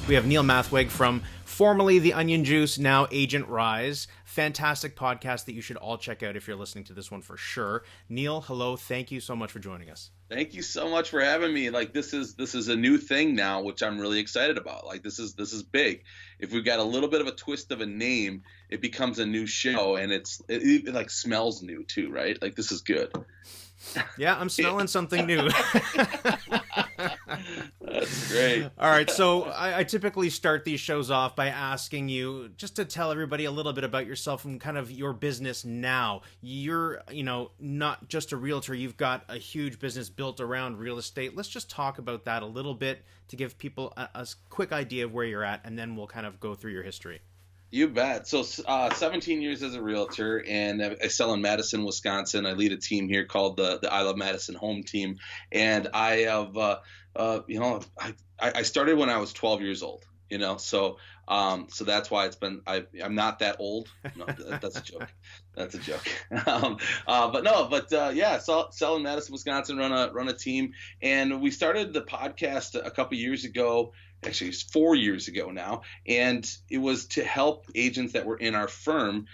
We have Neil Mathweg from formerly The Onion Juice, now Agent Rise. Fantastic podcast that you should all check out if you're listening to this one for sure. Neil, hello. Thank you so much for joining us. Thank you so much for having me. Like this is a new thing now, which I'm really excited about. Like this is big. If we've got a little bit of a twist of a name, it becomes a new show, and it like smells new too, right? Like this is good. Yeah, I'm smelling something new. That's great. All right, so I typically start these shows off by asking you just to tell everybody a little bit about yourself and kind of your business now. You're, not just a realtor. You've got a huge business built around real estate. Let's just talk about that a little bit to give people a quick idea of where you're at, and then we'll kind of go through your history. You bet. So 17 years as a realtor, and I sell in Madison, Wisconsin. I lead a team here called the I Love Madison Home Team. And I have, I started when I was 12 years old, so that's why it's been, I'm not that old. No, that's a joke. That's a joke. Sell in Madison, Wisconsin, run a team. And we started the podcast a couple years ago. Actually, it's 4 years ago now, and it was to help agents that were in our firm.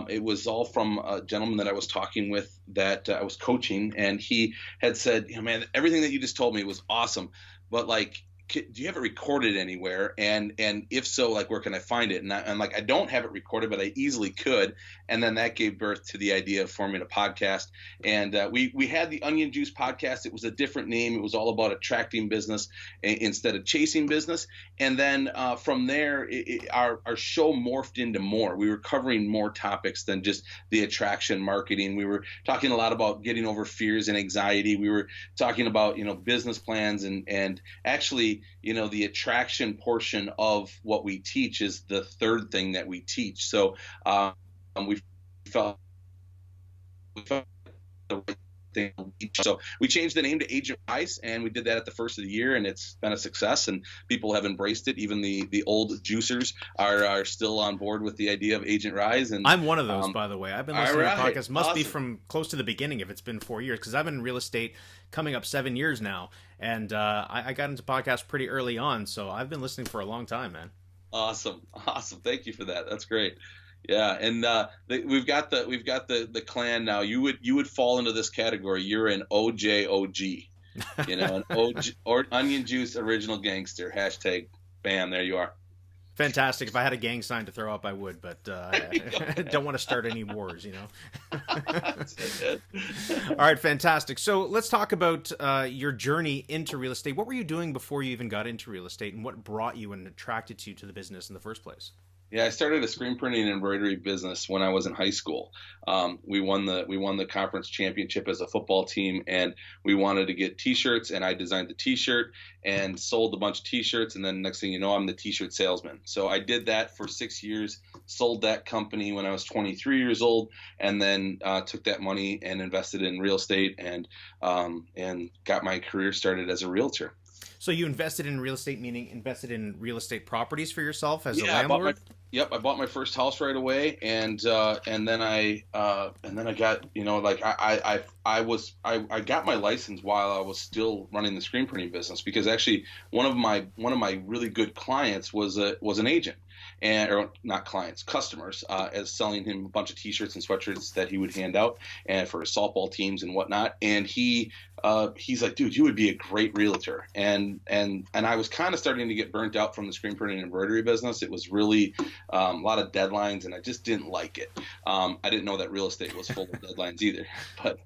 It was all from a gentleman that I was talking with that I was coaching, and he had said, man, everything that you just told me was awesome, but like, do you have it recorded anywhere? And if so, like, where can I find it? And I'm like, I don't have it recorded, but I easily could. And then that gave birth to the idea of forming a podcast. And we had the Onion Juice podcast. It was a different name. It was all about attracting business instead of chasing business. And then from there, our show morphed into more. We were covering more topics than just the attraction marketing. We were talking a lot about getting over fears and anxiety. We were talking about, business plans and actually, the attraction portion of what we teach is the third thing that we teach. So we felt the right thing. So we changed the name to Agent Rise, and we did that at the first of the year, and it's been a success, and people have embraced it. Even the old juicers are still on board with the idea of Agent Rise. And I'm one of those, by the way. I've been listening to the podcast. Must be awesome. From close to the beginning if it's been 4 years, because I've been in real estate coming up 7 years now, and I got into podcasts pretty early on, so I've been listening for a long time, man. Awesome. Thank you for that. That's great. Yeah, and we've got the clan now. You would fall into this category. You're an OJOG, an OG, or Onion Juice Original Gangster. # bam, there you are. Fantastic. If I had a gang sign to throw up, I would, but I don't want to start any wars, All right, fantastic. So let's talk about your journey into real estate. What were you doing before you even got into real estate, and what brought you and attracted you to the business in the first place? Yeah, I started a screen printing and embroidery business when I was in high school. We won the conference championship as a football team, and we wanted to get T-shirts, and I designed the T-shirt and sold a bunch of T-shirts, and then next thing you know, I'm the T-shirt salesman. So I did that for 6 years, sold that company when I was 23 years old, and then took that money and invested in real estate and got my career started as a realtor. So you invested in real estate, meaning invested in real estate properties for yourself as a landlord? I bought my first house right away, and then I got I got my license while I was still running the screen printing business, because actually one of my really good clients was an agent. Or not clients, customers, as selling him a bunch of T-shirts and sweatshirts that he would hand out and for his softball teams and whatnot. And he's like, dude, you would be a great realtor. And I was kind of starting to get burnt out from the screen printing and embroidery business. It was really a lot of deadlines, and I just didn't like it. I didn't know that real estate was full of deadlines either. But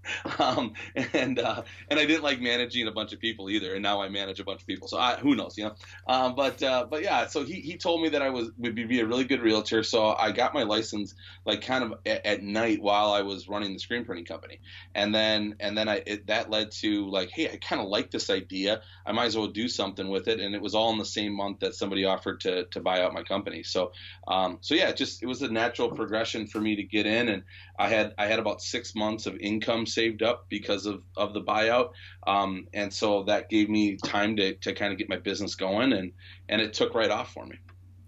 and I didn't like managing a bunch of people either. And now I manage a bunch of people, so who knows, But yeah, so he told me that I would be a really good realtor. So I got my license like kind of at night while I was running the screen printing company. And then that led to like, hey, I kind of like this idea. I might as well do something with it. And it was all in the same month that somebody offered to buy out my company. So yeah, it was a natural progression for me to get in. And I had about 6 months of income saved up because of the buyout. And so that gave me time to kind of get my business going, and it took right off for me.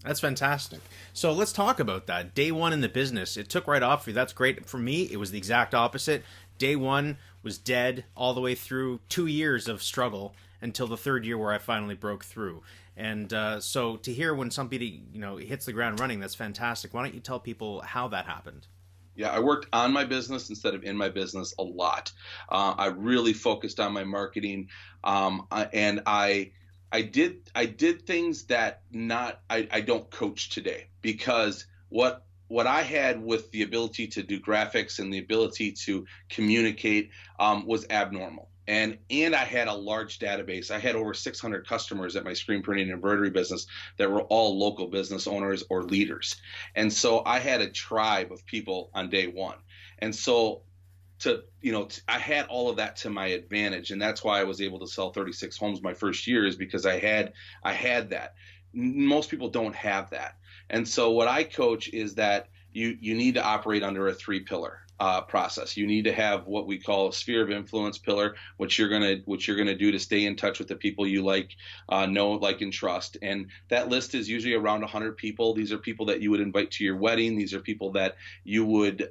That's fantastic. So let's talk about that. Day one in the business, it took right off for you. That's great. For me, it was the exact opposite. Day one was dead all the way through 2 years of struggle until the third year where I finally broke through. And so to hear when somebody, hits the ground running, that's fantastic. Why don't you tell people how that happened? Yeah, I worked on my business instead of in my business a lot. I really focused on my marketing, and I did things that I don't coach today, because what I had with the ability to do graphics and the ability to communicate was abnormal. And I had a large database. I had over 600 customers at my screen printing and embroidery business that were all local business owners or leaders. And so I had a tribe of people on day one. And so I had all of that to my advantage. And that's why I was able to sell 36 homes my first year, is because I had that. Most people don't have that. And so what I coach is that you need to operate under a 3-pillar process. You need to have what we call a sphere of influence pillar, which you're gonna do to stay in touch with the people you know, like, and trust. And that list is usually around 100 people. These are people that you would invite to your wedding. These are people that you would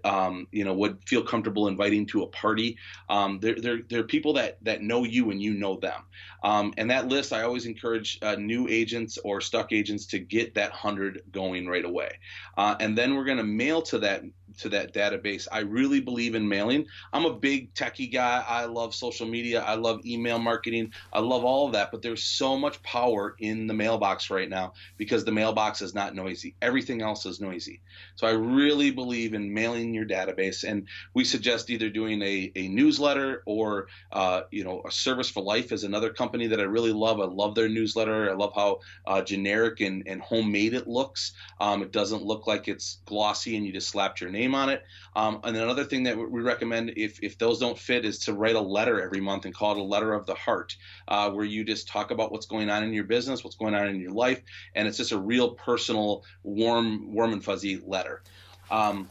feel comfortable inviting to a party. They're people that know you and you know them. And that list, I always encourage new agents or stuck agents to get that 100 going right away. And then we're going to mail to that database. I really believe in mailing. I'm a big techie guy. I love social media. I love email marketing. I love all of that. But there's so much power in the mailbox right now, because the mailbox is not noisy. Everything else is noisy. So I really believe in mailing your database. And we suggest either doing a newsletter or a Service for Life is another company that I really love. I love their newsletter. I love how generic and homemade it looks. It doesn't look like it's glossy and you just slapped your name on it. And another thing that we recommend, if those don't fit, is to write a letter every month and call it a letter of the heart, where you just talk about what's going on in your business, what's going on in your life, and it's just a real personal, warm and fuzzy letter.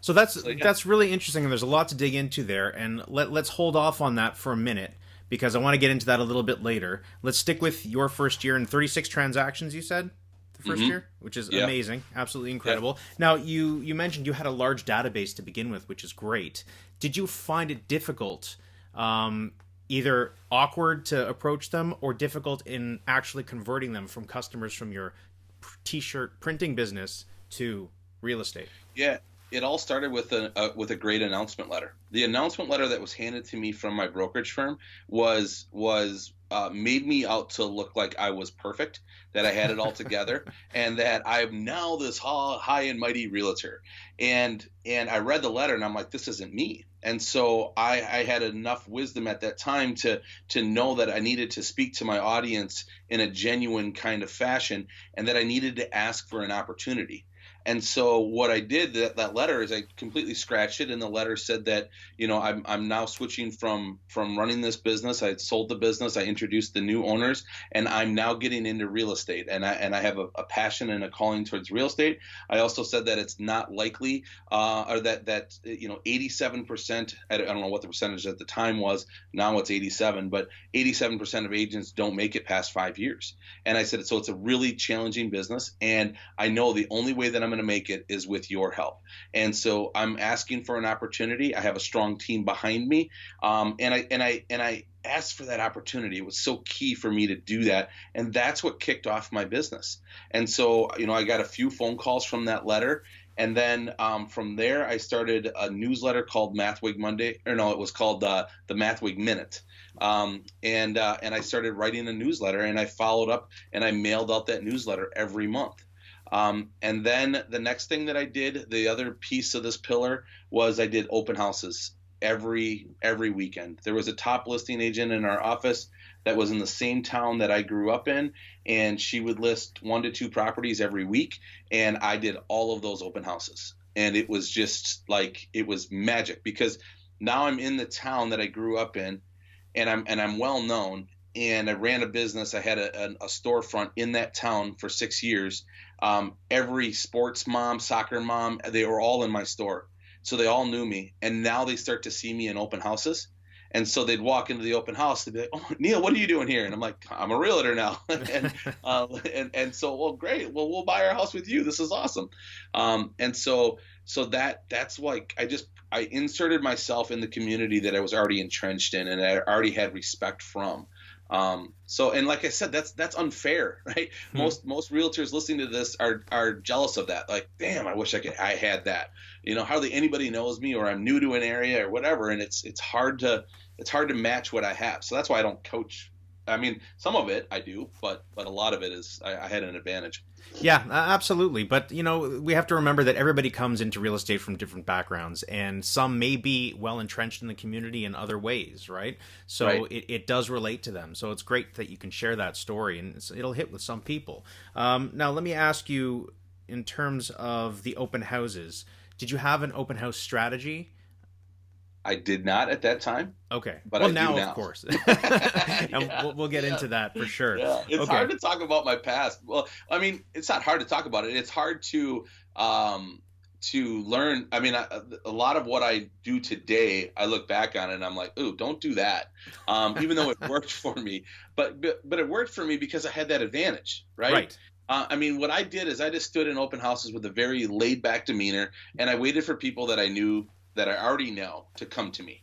So that's really interesting, and there's a lot to dig into there. And let's hold off on that for a minute, because I want to get into that a little bit later. Let's stick with your first year and 36 transactions, you said? The first year, which is amazing, absolutely incredible. Yeah. Now, you mentioned you had a large database to begin with, which is great. Did you find it difficult, either awkward to approach them or difficult in actually converting them from customers from your t-shirt printing business to real estate? Yeah. It all started with a great announcement letter. The announcement letter that was handed to me from my brokerage firm was made me out to look like I was perfect, that I had it all together, and that I'm now this high and mighty realtor. And I read the letter and I'm like, this isn't me. And so I had enough wisdom at that time to know that I needed to speak to my audience in a genuine kind of fashion, and that I needed to ask for an opportunity. And so what I did, that letter, is I completely scratched it, and the letter said that, I'm now switching from running this business. I had sold the business. I introduced the new owners, and I'm now getting into real estate. And I have a passion and a calling towards real estate. I also said that it's not likely, or that 87%, I don't know what the percentage at the time was. Now it's 87, but 87% of agents don't make it past 5 years. And I said, so it's a really challenging business, and I know the only way that I'm going to make it is with your help. And so I'm asking for an opportunity. I have a strong team behind me, and I asked for that opportunity. It was so key for me to do that, and that's what kicked off my business. And so I got a few phone calls from that letter, and then from there I started a newsletter called Mathweg Monday, or no, it was called the Mathweg Minute. And I started writing a newsletter, and I followed up and I mailed out that newsletter every month. And then the next thing that I did, the other piece of this pillar, was I did open houses every weekend. There was a top listing agent in our office that was in the same town that I grew up in, and she would list 1 to 2 properties every week, and I did all of those open houses. And it was just like, it was magic, because now I'm in the town that I grew up in, and I'm well known, and I ran a business. I had a storefront in that town for 6 years. Every sports mom, soccer mom, they were all in my store. So they all knew me, and now they start to see me in open houses. And so they'd walk into the open house, they'd be like, "Oh, Neil, what are you doing here?" And I'm like, "I'm a realtor now." and so, well, great. Well, we'll buy our house with you. This is awesome. And so that's like, I inserted myself in the community that I was already entrenched in and I already had respect from. So, and like I said, that's unfair, right? Most realtors listening to this are jealous of that. Like, damn, I wish I had that. Hardly anybody knows me, or I'm new to an area or whatever, and it's hard to match what I have. So that's why I don't coach. I mean, some of it I do, but a lot of it is I had an advantage. Yeah, absolutely. But, we have to remember that everybody comes into real estate from different backgrounds, and some may be well entrenched in the community in other ways, right? So Right. it does relate to them. So it's great that you can share that story, and it'll hit with some people. Now, let me ask you, in terms of the open houses, did you have an open house strategy? I did not at that time. Okay. But well, I do now, now. of course. Yeah, And we'll get into that for sure. yeah. It's Okay. hard to talk about my past. Well, I mean, it's not hard to talk about it. It's hard to learn. I mean, a lot of what I do today, I look back on it and I'm like, ooh, don't do that. Even though it worked for me, but it worked for me because I had that advantage, right? Right. I mean, what I did is I just stood in open houses with a very laid back demeanor, and I waited for people that I knew, that I already know, to come to me,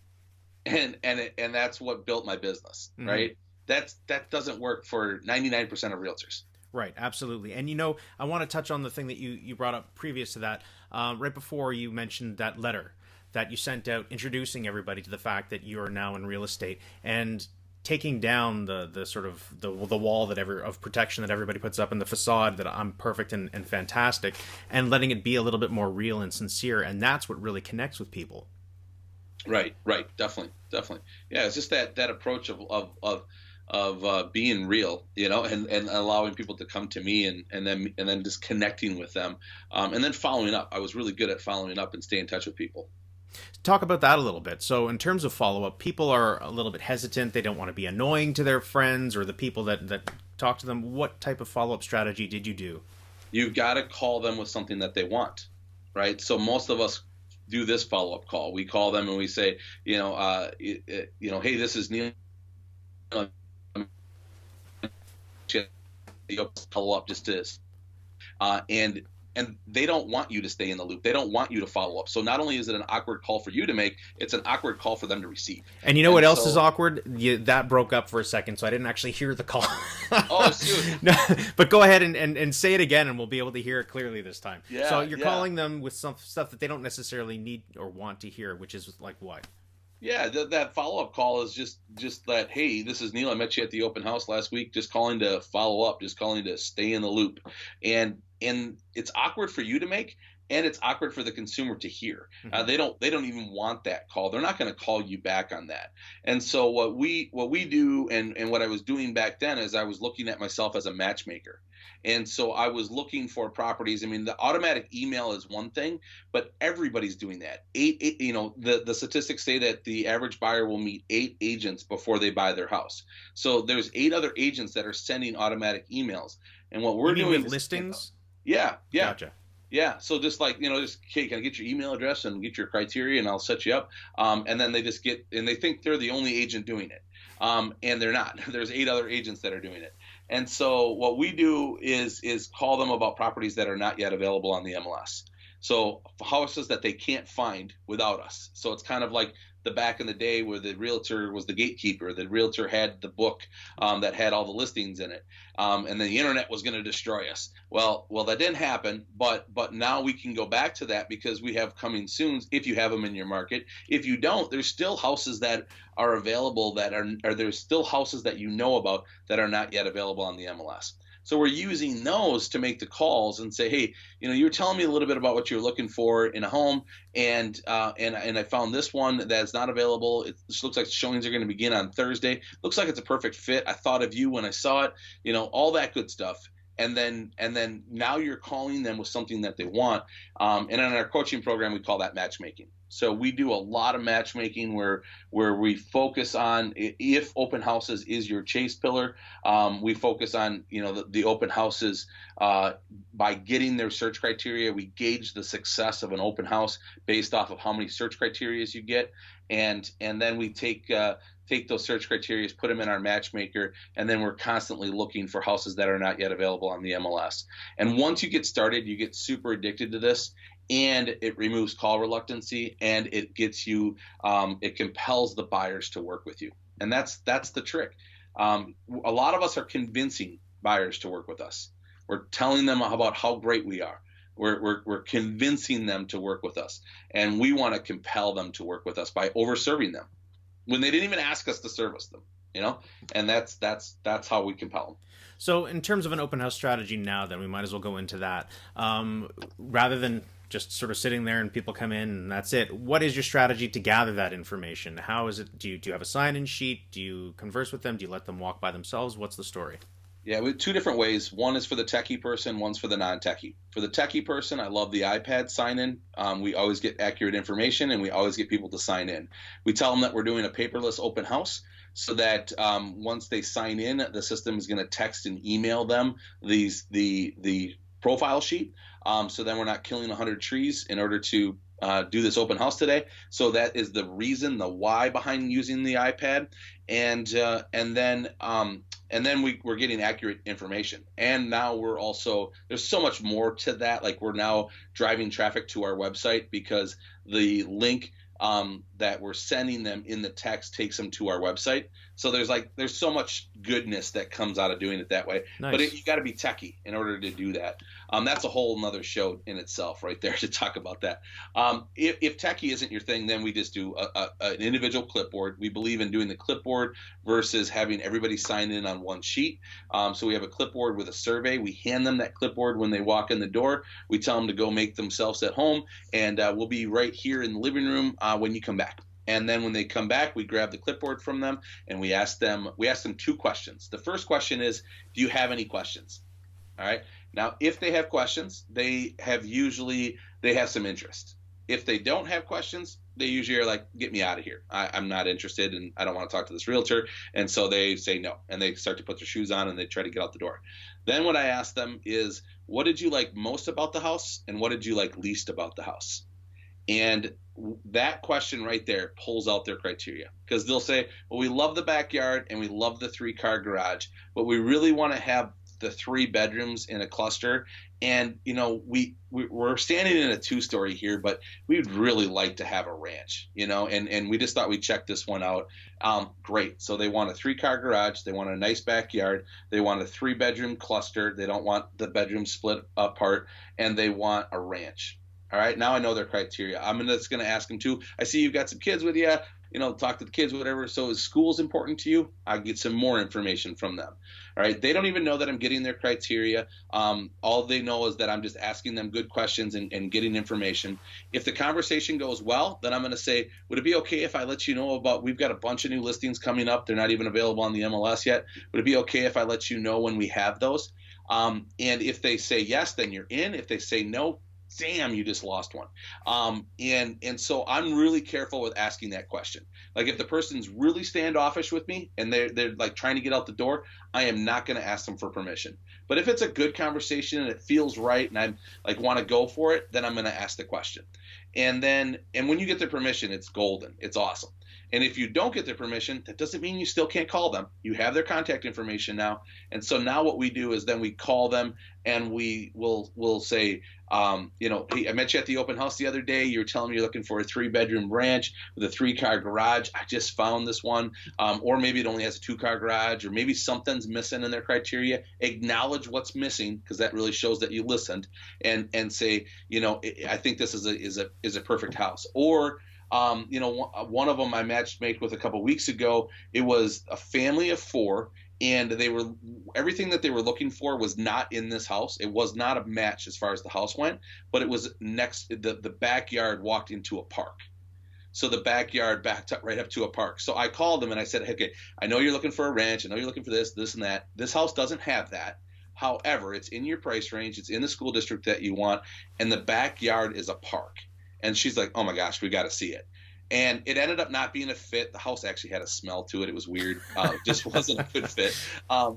and that's what built my business, right? That doesn't work for 99% of realtors. Right, absolutely. And I want to touch on the thing that you brought up previous to that. Right before you mentioned that letter that you sent out introducing everybody to the fact that you are now in real estate, and taking down the sort of the wall of protection that everybody puts up, and the facade that I'm perfect and fantastic, and letting it be a little bit more real and sincere. And that's what really connects with people. Right, definitely. Yeah, it's just that approach of being real, and allowing people to come to me, and then just connecting with them, and then following up. I was really good at following up and staying in touch with people. Talk about that a little bit. So in terms of follow-up, people are a little bit hesitant. They don't want to be annoying to their friends or the people that talk to them. What type of follow-up strategy did you do? You've got to call them with something that they want, right? So most of us do this follow-up call. We call them and we say, hey, this is Neil. Follow up just this, and they don't want you to stay in the loop. They don't want you to follow up. So not only is it an awkward call for you to make, it's an awkward call for them to receive. And what else is awkward? That broke up for a second, so I didn't actually hear the call. Oh, shoot. No, but go ahead and say it again, and we'll be able to hear it clearly this time. Yeah, so you're calling them with some stuff that they don't necessarily need or want to hear, which is like what? Yeah, that follow-up call is just that, hey, this is Neil. I met you at the open house last week. Just calling to follow up, just calling to stay in the loop. And it's awkward for you to make, and it's awkward for the consumer to hear. They don't even want that call. They're not going to call you back on that. And so what we do, and what I was doing back then, is I was looking at myself as a matchmaker. And so I was looking for properties. I mean, the automatic email is one thing, but everybody's doing that. The statistics say that the average buyer will meet 8 agents before they buy their house. So there's 8 other agents that are sending automatic emails. And what we're doing with listings? Yeah. Gotcha. Yeah. So just like, hey, can I get your email address and get your criteria, and I'll set you up. And then they just they think they're the only agent doing it. And they're not. There's 8 other agents that are doing it. And so what we do is call them about properties that are not yet available on the MLS. So houses that they can't find without us. So it's kind of like the back in the day where the realtor was the gatekeeper. The realtor had the book that had all the listings in it, and then the internet was going to destroy us. Well, that didn't happen. But now we can go back to that because we have coming soons. If you have them in your market, if you don't, there's still houses that are available that are there's still houses that you know about that are not yet available on the MLS. So we're using those to make the calls and say, hey, you were telling me a little bit about what you're looking for in a home, and I found this one that's not available. It looks like showings are going to begin on Thursday. Looks like it's a perfect fit. I thought of you when I saw it. All that good stuff. And then now you're calling them with something that they want. And in our coaching program, we call that matchmaking. So we do a lot of matchmaking where we focus on, if open houses is your chase pillar, we focus on the open houses by getting their search criteria. We gauge the success of an open house based off of how many search criteria you get, and then we take those search criteria, put them in our matchmaker, and then we're constantly looking for houses that are not yet available on the MLS. And once you get started, you get super addicted to this, and it removes call reluctancy, and it gets you, it compels the buyers to work with you. And that's the trick. A lot of us are convincing buyers to work with us. We're telling them about how great we are. We're convincing them to work with us, and we want to compel them to work with us by overserving them when they didn't even ask us to service them, and that's how we compel them. So in terms of an open house strategy now, then we might as well go into that. Rather than just sort of sitting there and people come in and that's it, what is your strategy to gather that information? How is it? Do you have a sign-in sheet? Do you converse with them? Do you let them walk by themselves? What's the story? Yeah, we have two different ways. One is for the techie person, one's for the non-techie. For the techie person, I love the iPad sign-in. We always get accurate information, and we always get people to sign in. We tell them that we're doing a paperless open house, so that once they sign in, the system is going to text and email them the profile sheet. So then we're not killing 100 trees in order to do this open house today. So that is the reason, the why behind using the iPad, and then we're getting accurate information. And now there's so much more to that. Like, we're now driving traffic to our website because the link that we're sending them in the text takes them to our website. So there's so much goodness that comes out of doing it that way. Nice. But you got to be techie in order to do that. That's a whole nother show in itself right there to talk about that. If techie isn't your thing, then we just do an individual clipboard. We believe in doing the clipboard versus having everybody sign in on one sheet. So we have a clipboard with a survey. We hand them that clipboard when they walk in the door. We tell them to go make themselves at home, and we'll be right here in the living room when you come back. And then when they come back, we grab the clipboard from them, and we ask them two questions. The first question is, do you have any questions? All right. Now, if they have questions, they have some interest. If they don't have questions, they usually are like, get me out of here. I'm not interested, and I don't want to talk to this realtor. And so they say no, and they start to put their shoes on, and they try to get out the door. Then what I ask them is, what did you like most about the house, and what did you like least about the house? And that question right there pulls out their criteria, because they'll say, well, we love the backyard and we love the 3-car garage, but we really want to have the 3 bedrooms in a cluster. And, we're standing in a 2-story here, but we'd really like to have a ranch, and we just thought we'd check this one out. Great. So they want a 3-car garage. They want a nice backyard. They want a 3-bedroom cluster. They don't want the bedrooms split apart, and they want a ranch. All right, now I know their criteria. I'm just going to ask them too. I see you've got some kids with you, talk to the kids, whatever. So is schools important to you? I'll get some more information from them. All right, they don't even know that I'm getting their criteria. All they know is that I'm just asking them good questions and getting information. If the conversation goes well, then I'm going to say, would it be okay if I let you know about, we've got a bunch of new listings coming up. They're not even available on the MLS yet. Would it be okay if I let you know when we have those? And if they say yes, then you're in. If they say no, damn, you just lost one. And so I'm really careful with asking that question. Like, if the person's really standoffish with me and they're like trying to get out the door, I am not going to ask them for permission. But if it's a good conversation and it feels right and I'm like want to go for it, then I'm going to ask the question. And when you get their permission, it's golden. It's awesome. And if you don't get their permission, that doesn't mean you still can't call them. You have their contact information now. And so now what we do is then we call them and we'll say, hey, I met you at the open house the other day. You were telling me you're looking for a 3-bedroom ranch with a 3-car garage. I just found this one. Or maybe it only has a 2-car garage, or maybe something's missing in their criteria. Acknowledge what's missing, because that really shows that you listened, and say, I think this is a perfect house. Or one of them I matched with a couple weeks ago. It was a family of 4, and everything that they were looking for was not in this house. It was not a match as far as the house went, but it was next. The backyard walked into a park. So the backyard backed up right up to a park. So I called them and I said, hey, okay, I know you're looking for a ranch. I know you're looking for this, and that. This house doesn't have that. However, it's in your price range. It's in the school district that you want, and the backyard is a park. And she's like, oh my gosh, we got to see it. And it ended up not being a fit. The house actually had a smell to it. It was weird. Just wasn't a good fit.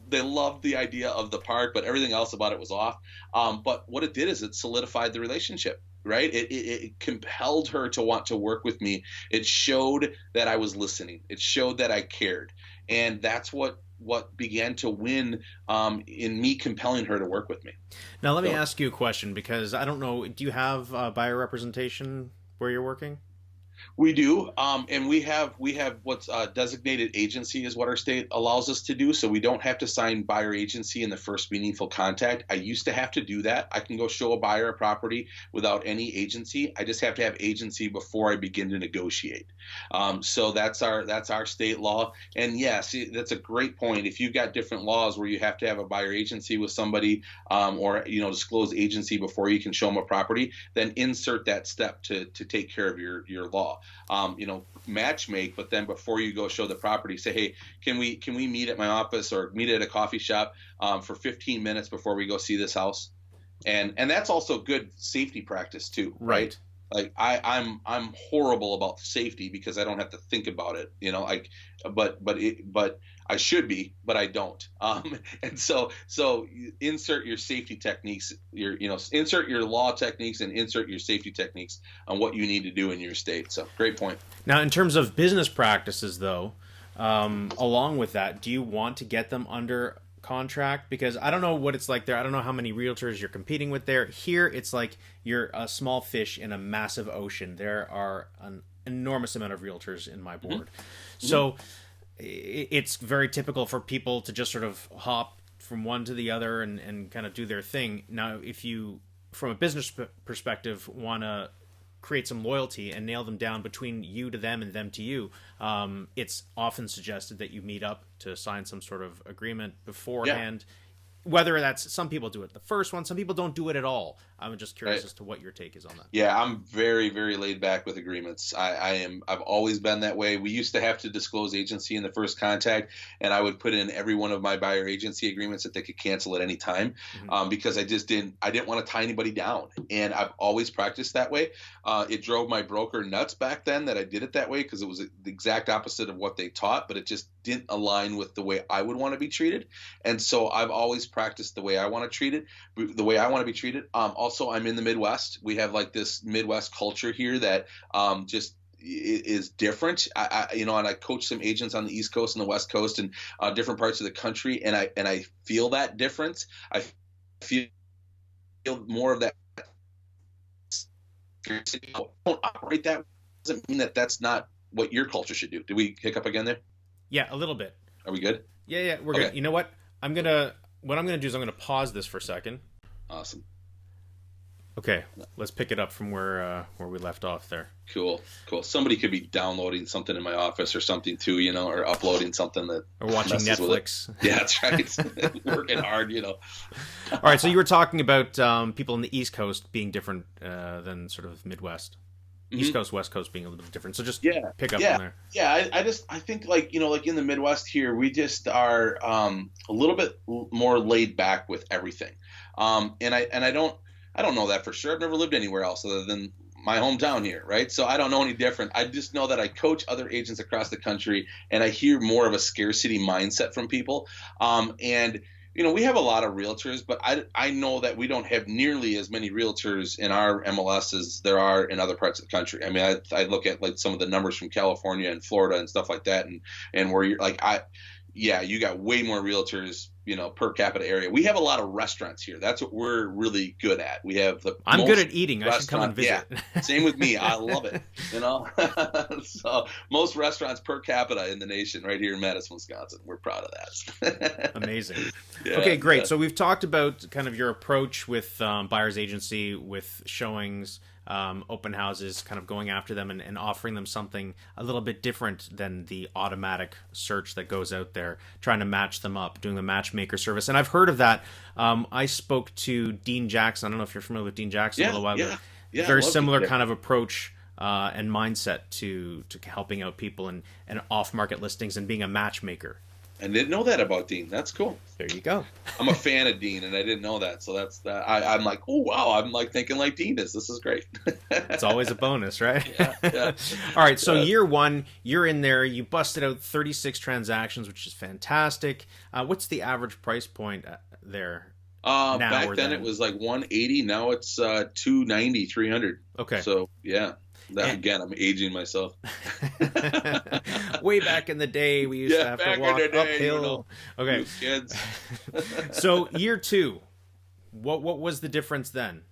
They loved the idea of the park, but everything else about it was off. But what it did is it solidified the relationship, right? It compelled her to want to work with me. It showed that I was listening. It showed that I cared. And that's what what began to win in me compelling her to work with me. Now, let me ask you a question, because I don't know, do you have buyer representation where you're working? We do, and we have what's designated agency is what our state allows us to do. So we don't have to sign buyer agency in the first meaningful contact. I used to have to do that. I can go show a buyer a property without any agency. I just have to have agency before I begin to negotiate. So that's our state law. And yes, that's a great point. If you've got different laws where you have to have a buyer agency with somebody, or disclose agency before you can show them a property, then insert that step to take care of your law. Match make, but then before you go show the property, say, hey, can we meet at my office or meet at a coffee shop for 15 minutes before we go see this house? And that's also good safety practice too, right? Like I'm horrible about safety because I don't have to think about it, but I should be, but I don't. And so you insert your safety techniques, insert your law techniques and insert your safety techniques on what you need to do in your state. So great point. Now, in terms of business practices, though, along with that, do you want to get them under contract? Because I don't know what it's like there. I don't know how many realtors you're competing with there. Here, it's like you're a small fish in a massive ocean. There are an enormous amount of realtors in my board. Mm-hmm. So it's very typical for people to just sort of hop from one to the other and kind of do their thing. Now, if you, from a business perspective, want to create some loyalty and nail them down between you to them and them to you, it's often suggested that you meet up to sign some sort of agreement beforehand. Yeah. Whether that's, some people do it the first one, some people don't do it at all. I'm just curious as to what your take is on that. Yeah, I'm very, very laid back with agreements. I've always been that way. We used to have to disclose agency in the first contact, and I would put in every one of my buyer agency agreements that they could cancel at any time, because I didn't want to tie anybody down. And I've always practiced that way. It drove my broker nuts back then that I did it that way, because it was the exact opposite of what they taught, but it just didn't align with the way I would want to be treated. And so I've always practiced the way I want to treat it, the way I want to be treated. Also, I'm in the Midwest. We have like this Midwest culture here that just is different. And I coach some agents on the East Coast and the West Coast and different parts of the country, and I feel that difference. I feel more of that. I don't operate that. Doesn't mean that that's not what your culture should do. Did we hiccup again there? Yeah, a little bit. Are we good? Yeah, we're good. You know what? What I'm gonna do is I'm gonna pause this for a second. Awesome. Okay, let's pick it up from where we left off there. Cool. Somebody could be downloading something in my office or something too, or uploading something that, or watching Netflix. Yeah, that's right. Working hard, All right, so you were talking about people in the East Coast being different than sort of Midwest. East Coast, West Coast being a little bit different. So just pick up on there. Yeah, I think like in the Midwest here, we just are a little bit more laid back with everything. And I don't know that for sure. I've never lived anywhere else other than my hometown here, right? So I don't know any different. I just know that I coach other agents across the country, and I hear more of a scarcity mindset from people. And we have a lot of realtors, but I know that we don't have nearly as many realtors in our MLS as there are in other parts of the country. I mean, I look at like some of the numbers from California and Florida and stuff like that, and where you're like, you got way more realtors, per capita area. We have a lot of restaurants here. That's what we're really good at. We have I'm good at eating. I should come and visit. Yeah, same with me. I love it. So most restaurants per capita in the nation, right here in Madison, Wisconsin. We're proud of that. Amazing. Yeah, okay, great. Yeah. So we've talked about kind of your approach with buyer's agency, with showings, open houses, kind of going after them and offering them something a little bit different than the automatic search that goes out there, trying to match them up, doing the matchmaker service. And I've heard of that. I spoke to Dean Jackson. I don't know if you're familiar with Dean Jackson a little while ago. Yeah, very similar kind of approach and mindset to helping out people and off-market listings and being a matchmaker. I didn't know that about Dean. That's cool. There you go. I'm a fan of Dean, and I didn't know that. So that's that. I'm like, oh wow, I'm like thinking like Dean is. This is great. It's always a bonus, right? Yeah. All right. So year one, you're in there. You busted out 36 transactions, which is fantastic. What's the average price point there? Back then it was like 180. Now it's 290, 300. Okay. So yeah. And Again, I'm aging myself. way back in the day, we used to have to walk uphill. Okay. Kids. So year 2, what was the difference then?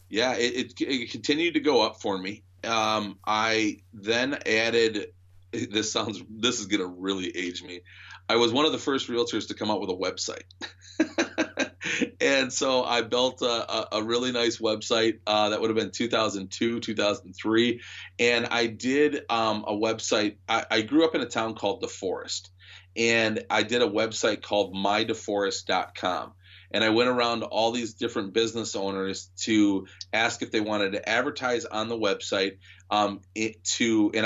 Yeah, it continued to go up for me. I then added. This is gonna really age me. I was one of the first realtors to come out with a website. And so I built a really nice website that would have been 2002, 2003. And I did a website. I grew up in a town called DeForest, and I did a website called mydeforest.com. And I went around to all these different business owners to ask if they wanted to advertise on the website. And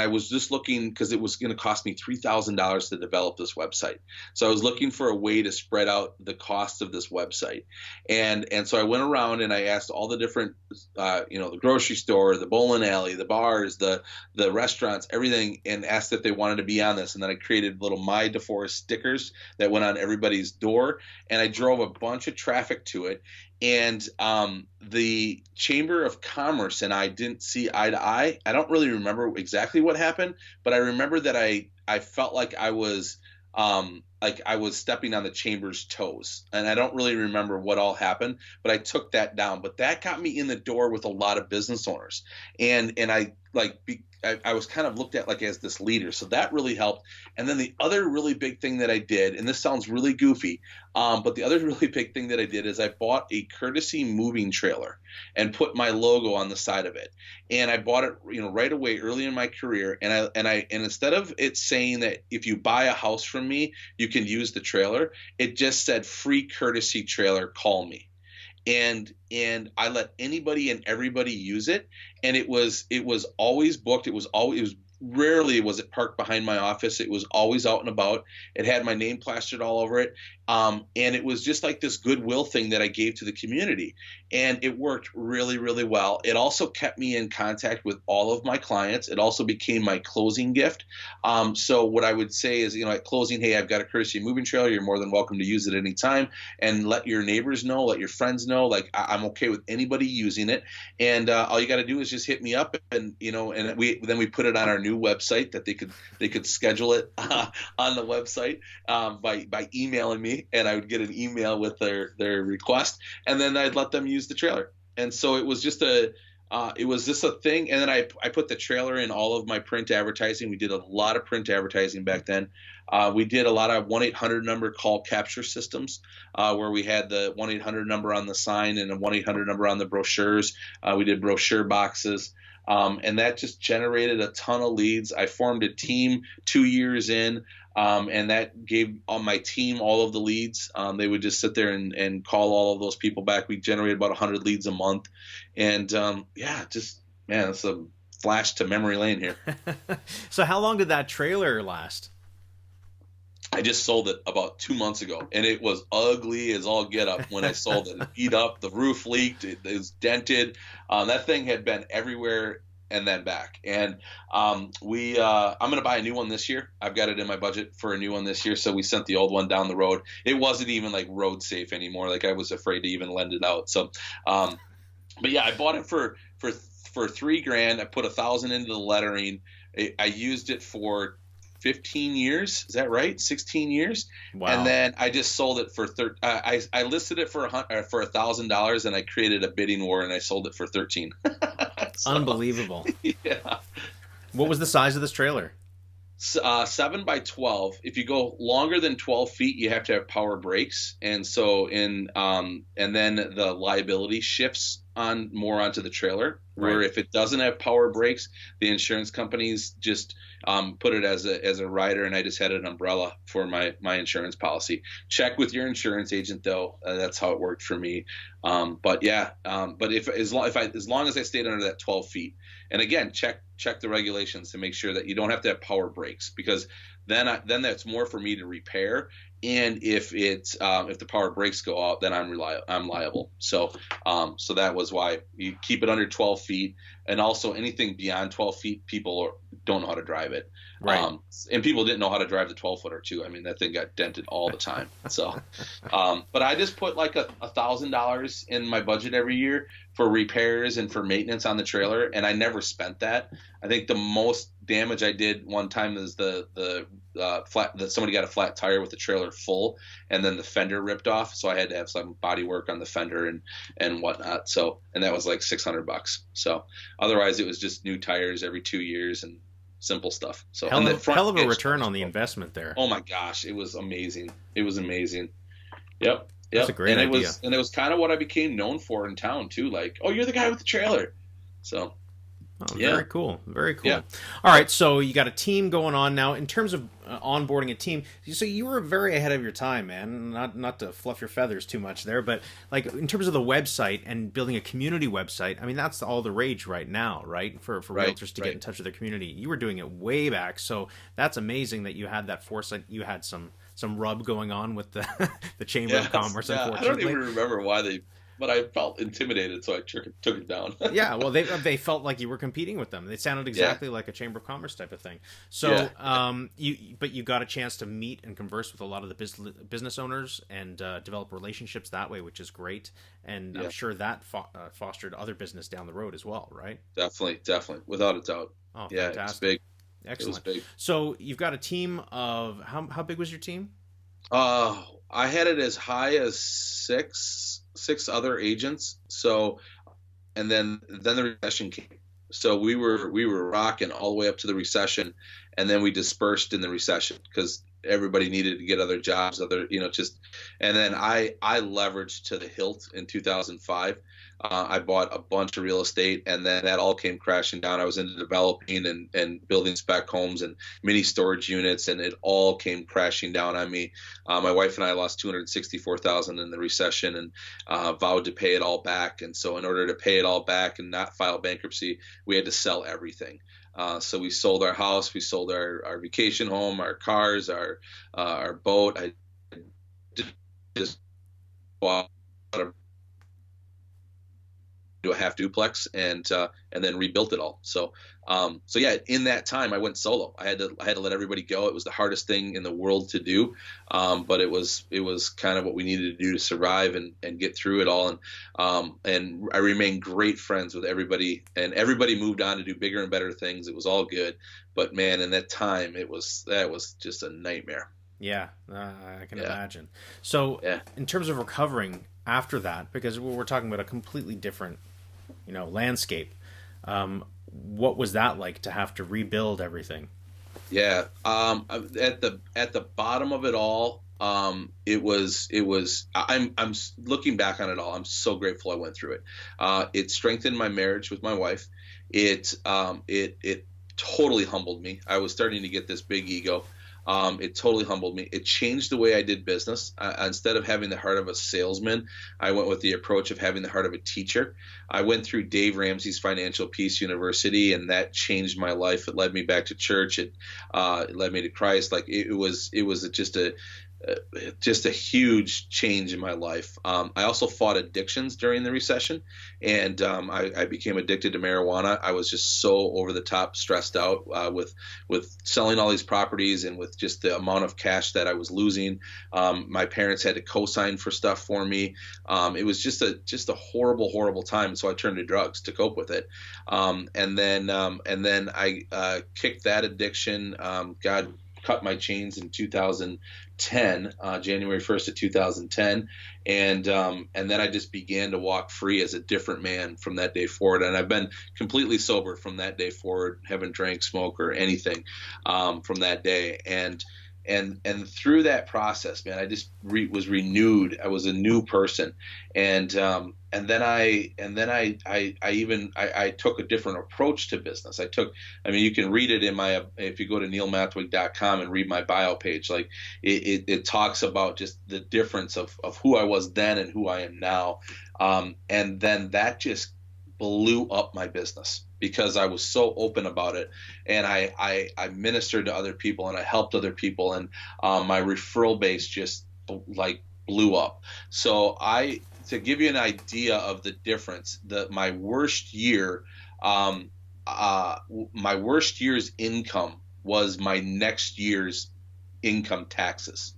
I was just looking because it was going to cost me $3,000 to develop this website. So I was looking for a way to spread out the cost of this website. And so I went around and I asked all the different, the grocery store, the bowling alley, the bars, the restaurants, everything, and asked if they wanted to be on this. And then I created little My DeForest stickers that went on everybody's door. And I drove a bunch of traffic to it. And the Chamber of Commerce and I didn't see eye to eye. I don't really remember exactly what happened, but I remember that I felt like I was stepping on the chamber's toes. And I don't really remember what all happened, but I took that down. But that got me in the door with a lot of business owners. And I was kind of looked at like as this leader. So that really helped. And then the other really big thing that I did, and this sounds really goofy, but the other really big thing that I did is I bought a courtesy moving trailer and put my logo on the side of it. And I bought it, right away early in my career. And instead of it saying that if you buy a house from me, you can use the trailer, it just said free courtesy trailer, call me. And I let anybody and everybody use it, and it was always booked. It was rarely was it parked behind my office. It was always out and about. It had my name plastered all over it, and it was just like this goodwill thing that I gave to the community, and it worked really, really well. It also kept me in contact with all of my clients. It also became my closing gift. So what I would say is, at closing, hey, I've got a courtesy moving trailer. You're more than welcome to use it anytime, and let your neighbors know, let your friends know. Like I'm okay with anybody using it, and all you got to do is just hit me up, and and we put it on our new website that they could schedule it on the website by emailing me, and I would get an email with their request, and then I'd let them use the trailer. And so it was just a thing. And then I put the trailer in all of my print advertising. We did a lot of print advertising back then. We did a lot of 1-800 number call capture systems, where we had the 1-800 number on the sign and a 1-800 number on the brochures. We did brochure boxes. And that just generated a ton of leads. I formed a team 2 years in, and that gave my team all of the leads. They would just sit there and call all of those people back. We generated about 100 leads a month. And it's a flash to memory lane here. So how long did that trailer last? I just sold it about 2 months ago, and it was ugly as all get up when I sold it. It beat up, the roof leaked, it was dented. That thing had been everywhere and then back. And I'm going to buy a new one this year. I've got it in my budget for a new one this year, so we sent the old one down the road. It wasn't even like road safe anymore. Like I was afraid to even lend it out. So, but yeah, I bought it for $3,000. I put $1,000 into the lettering. I used it for 15 years. Is that right? 16 years. Wow. And then I just sold it for I listed it for $1,000, and I created a bidding war, and I sold it for 13. So, unbelievable. Yeah. What was the size of this trailer? 7 by 12. If you go longer than 12 feet, you have to have power brakes, and so and then the liability shifts more onto the trailer. Right. Where if it doesn't have power brakes, the insurance companies just put it as a rider, and I just had an umbrella for my insurance policy. Check with your insurance agent, though. That's how it worked for me. But as long as I stayed under that 12 feet, and again, check the regulations to make sure that you don't have to have power brakes, because then that's more for me to repair. And if the power brakes go out, then I'm liable. So that was why you keep it under 12 feet, and also anything beyond 12 feet, people don't know how to drive it. Right. And people didn't know how to drive the 12-footer too. I mean, that thing got dented all the time. So, but I just put like $1,000 in my budget every year for repairs and for maintenance on the trailer, and I never spent that. I think the most damage I did one time is the flat that somebody got a flat tire with the trailer full, and then the fender ripped off, so I had to have some body work on the fender and whatnot. So, and that was like $600. So, otherwise it was just new tires every 2 years and simple stuff. So, Hell and the of, front hell of a hitch return was on the cool. investment there. Oh my gosh, it was amazing. It was amazing. Yep. That's a great and idea. It was kind of what I became known for in town too. Like, oh, you're the guy with the trailer. So, Oh, yeah. very cool. Very cool. Yeah. All right, so you got a team going on now. In terms of onboarding a team, so you were very ahead of your time, man. Not to fluff your feathers too much there, but like in terms of the website and building a community website, I mean that's all the rage right now, right? For Right, realtors to right. get in touch with their community. You were doing it way back, so that's amazing that you had that foresight. You had some rub going on with the the Chamber of Commerce. Yeah. I don't Unfortunately, even remember why but I felt intimidated, so I took it down. yeah, well, they felt like you were competing with them. They sounded exactly like a Chamber of Commerce type of thing. So, you got a chance to meet and converse with a lot of the business owners and develop relationships that way, which is great. And I'm sure that fostered other business down the road as well, right? Definitely, without a doubt. Oh, Yeah, fantastic! it was big. Excellent. It was big. So you've got a team of how big was your team? I had it as high as six other agents. So, and then the recession came. So we were rocking all the way up to the recession, and then we dispersed in the recession because everybody needed to get other jobs, and then I leveraged to the hilt in 2005. I bought a bunch of real estate, and then that all came crashing down. I was into developing and building spec homes and mini storage units, and it all came crashing down on me. My wife and I lost $264,000 in the recession, and vowed to pay it all back. And so, in order to pay it all back and not file bankruptcy, we had to sell everything. So we sold our house, we sold our vacation home, our cars, our boat. I just bought do a half duplex and then rebuilt it all. So yeah, in that time I went solo. I had to let everybody go. It was the hardest thing in the world to do, but it was kind of what we needed to do to survive and get through it all. And I remained great friends with everybody, and everybody moved on to do bigger and better things. It was all good, but man, in that time that was just a nightmare. Yeah, I can imagine. So, in terms of recovering after that, because we're talking about a completely different, landscape. What was that like to have to rebuild everything? Yeah. At the bottom of it all, it was. I'm looking back on it all. I'm so grateful I went through it. It strengthened my marriage with my wife. It totally humbled me. I was starting to get this big ego. It totally humbled me. It changed the way I did business. Instead of having the heart of a salesman, I went with the approach of having the heart of a teacher. I went through Dave Ramsey's Financial Peace University, and that changed my life. It led me back to church. It led me to Christ. Like it was just a huge change in my life. I also fought addictions during the recession, and I became addicted to marijuana. I was just so over the top stressed out with selling all these properties and with just the amount of cash that I was losing. My parents had to co-sign for stuff for me. It was just a horrible time. So I turned to drugs to cope with it. And then I kicked that addiction. God cut my chains in 2010, January 1st of 2010. And then I just began to walk free as a different man from that day forward. And I've been completely sober from that day forward, haven't drank, smoked, or anything from that day. And through that process, man, I just was renewed. I was a new person, and then I took a different approach to business. You can read it if you go to neilmathweg.com and read my bio page. Like it talks about just the difference of who I was then and who I am now, and then that just blew up my business because I was so open about it, and I ministered to other people and I helped other people, and my referral base just blew up. So to give you an idea of the difference, my worst year, my worst year's income was my next year's income taxes.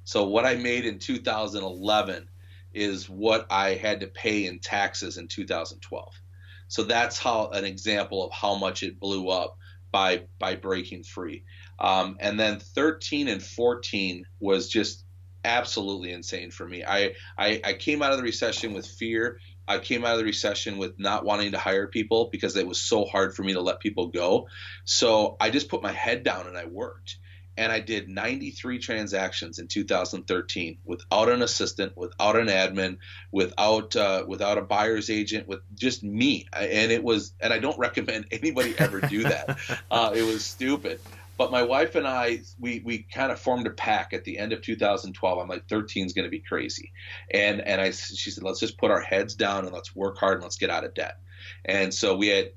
So what I made in 2011 is what I had to pay in taxes in 2012. So that's how an example of how much it blew up by breaking free. And then 13 and 14 was just absolutely insane for me. I came out of the recession with fear. I came out of the recession with not wanting to hire people because it was so hard for me to let people go. So I just put my head down and I worked. And I did 93 transactions in 2013 without an assistant, without an admin, without a buyer's agent, with just me. And I don't recommend anybody ever do that. It was stupid. But my wife and I, we kind of formed a pact at the end of 2012. I'm like, 13 is going to be crazy. And she said, let's just put our heads down and let's work hard and let's get out of debt. And so we had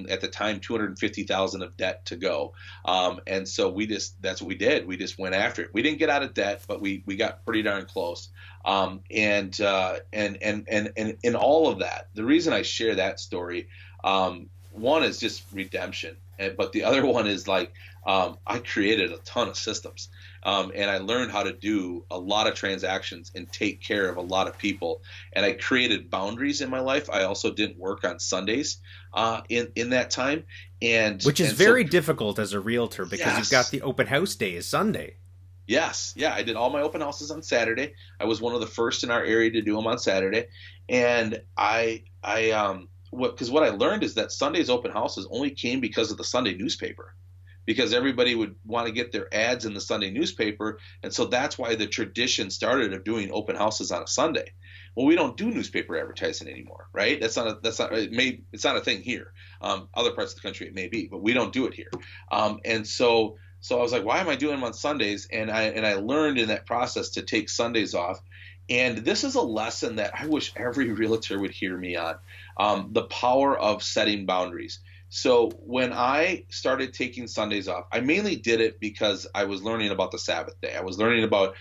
at the time, 250,000 of debt to go. And so that's what we did. We just went after it. We didn't get out of debt, but we got pretty darn close. And in all of that, the reason I share that story, one is just redemption. But the other one is like, I created a ton of systems, and I learned how to do a lot of transactions and take care of a lot of people. And I created boundaries in my life. I also didn't work on Sundays in that time, which is very difficult as a realtor because Yes. you've got the open house day is Sunday. Yes. Yeah. I did all my open houses on Saturday. I was one of the first in our area to do them on Saturday. And because what I learned is that Sunday's open houses only came because of the Sunday newspaper, because everybody would want to get their ads in the Sunday newspaper. And so that's why the tradition started of doing open houses on a Sunday. Well, we don't do newspaper advertising anymore, right? It's not a thing here. Other parts of the country it may be, but we don't do it here. And so I was like, why am I doing them on Sundays? And I learned in that process to take Sundays off. And this is a lesson that I wish every realtor would hear me on, the power of setting boundaries. So when I started taking Sundays off, I mainly did it because I was learning about the Sabbath day. I was learning about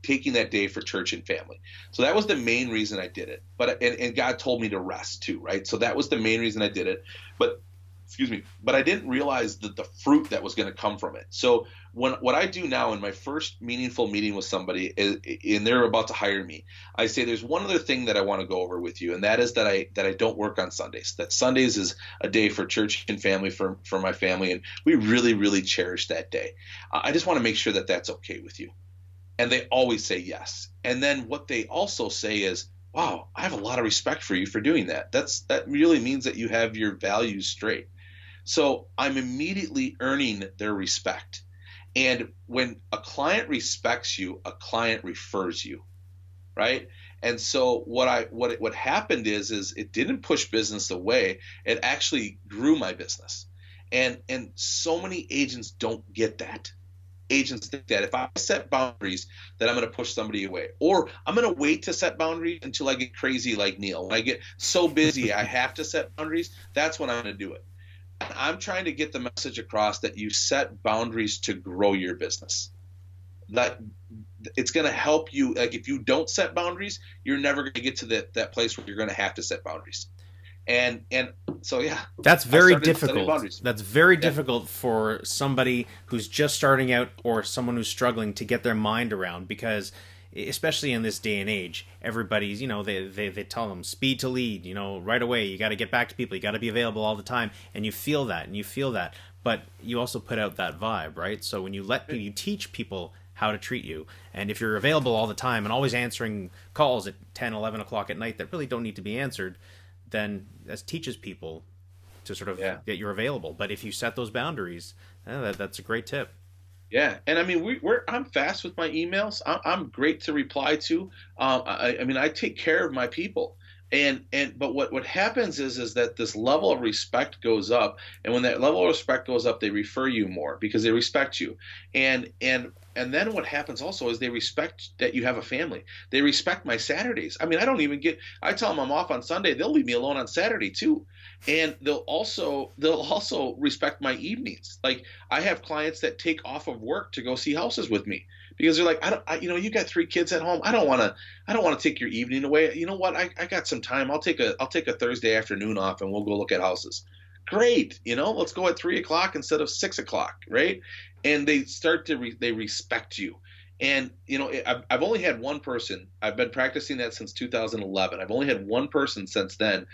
taking that day for church and family. So that was the main reason I did it. But and God told me to rest too, right? So that was the main reason I did it. But I didn't realize the fruit that was going to come from it. So what I do now in my first meaningful meeting with somebody and they're about to hire me, I say there's one other thing that I want to go over with you, and that is that I don't work on Sundays. That Sundays is a day for church and family for my family, and we really, really cherish that day. I just want to make sure that that's okay with you. And they always say yes. And then what they also say is, wow, I have a lot of respect for you for doing that. That really means that you have your values straight. So I'm immediately earning their respect. And when a client respects you, a client refers you, right? And so what happened is it didn't push business away. It actually grew my business. And so many agents don't get that. Agents think that if I set boundaries, that I'm going to push somebody away, or I'm going to wait to set boundaries until I get crazy like Neil. When I get so busy, I have to set boundaries. That's when I'm going to do it. And I'm trying to get the message across that you set boundaries to grow your business. That it's going to help you. Like if you don't set boundaries, you're never going to get to that place where you're going to have to set boundaries. And so, yeah, that's very difficult. That's very difficult for somebody who's just starting out or someone who's struggling to get their mind around, because especially in this day and age, everybody's, they tell them speed to lead, right away. You got to get back to people. You got to be available all the time. And you feel that. But you also put out that vibe, right? So when you teach people how to treat you, and if you're available all the time and always answering calls at 10, 11 o'clock at night that really don't need to be answered, then that teaches people to sort of that you're available. But if you set those boundaries, that's a great tip. Yeah, and I mean, I'm fast with my emails. I'm great to reply to. I take care of my people, but what happens is that this level of respect goes up, and when that level of respect goes up, they refer you more because they respect you, and then what happens also is they respect that you have a family. They respect my Saturdays. I mean, I tell them I'm off on Sunday. They'll leave me alone on Saturday too. And they'll also respect my evenings. Like I have clients that take off of work to go see houses with me because they're like, you got 3 kids at home. I don't want to take your evening away. You know what? I got some time. I'll take a Thursday afternoon off and we'll go look at houses. Great. Let's go at 3 o'clock instead of 6 o'clock. Right. And they they respect you. And, I've only had one person. I've been practicing that since 2011. I've only had one person since then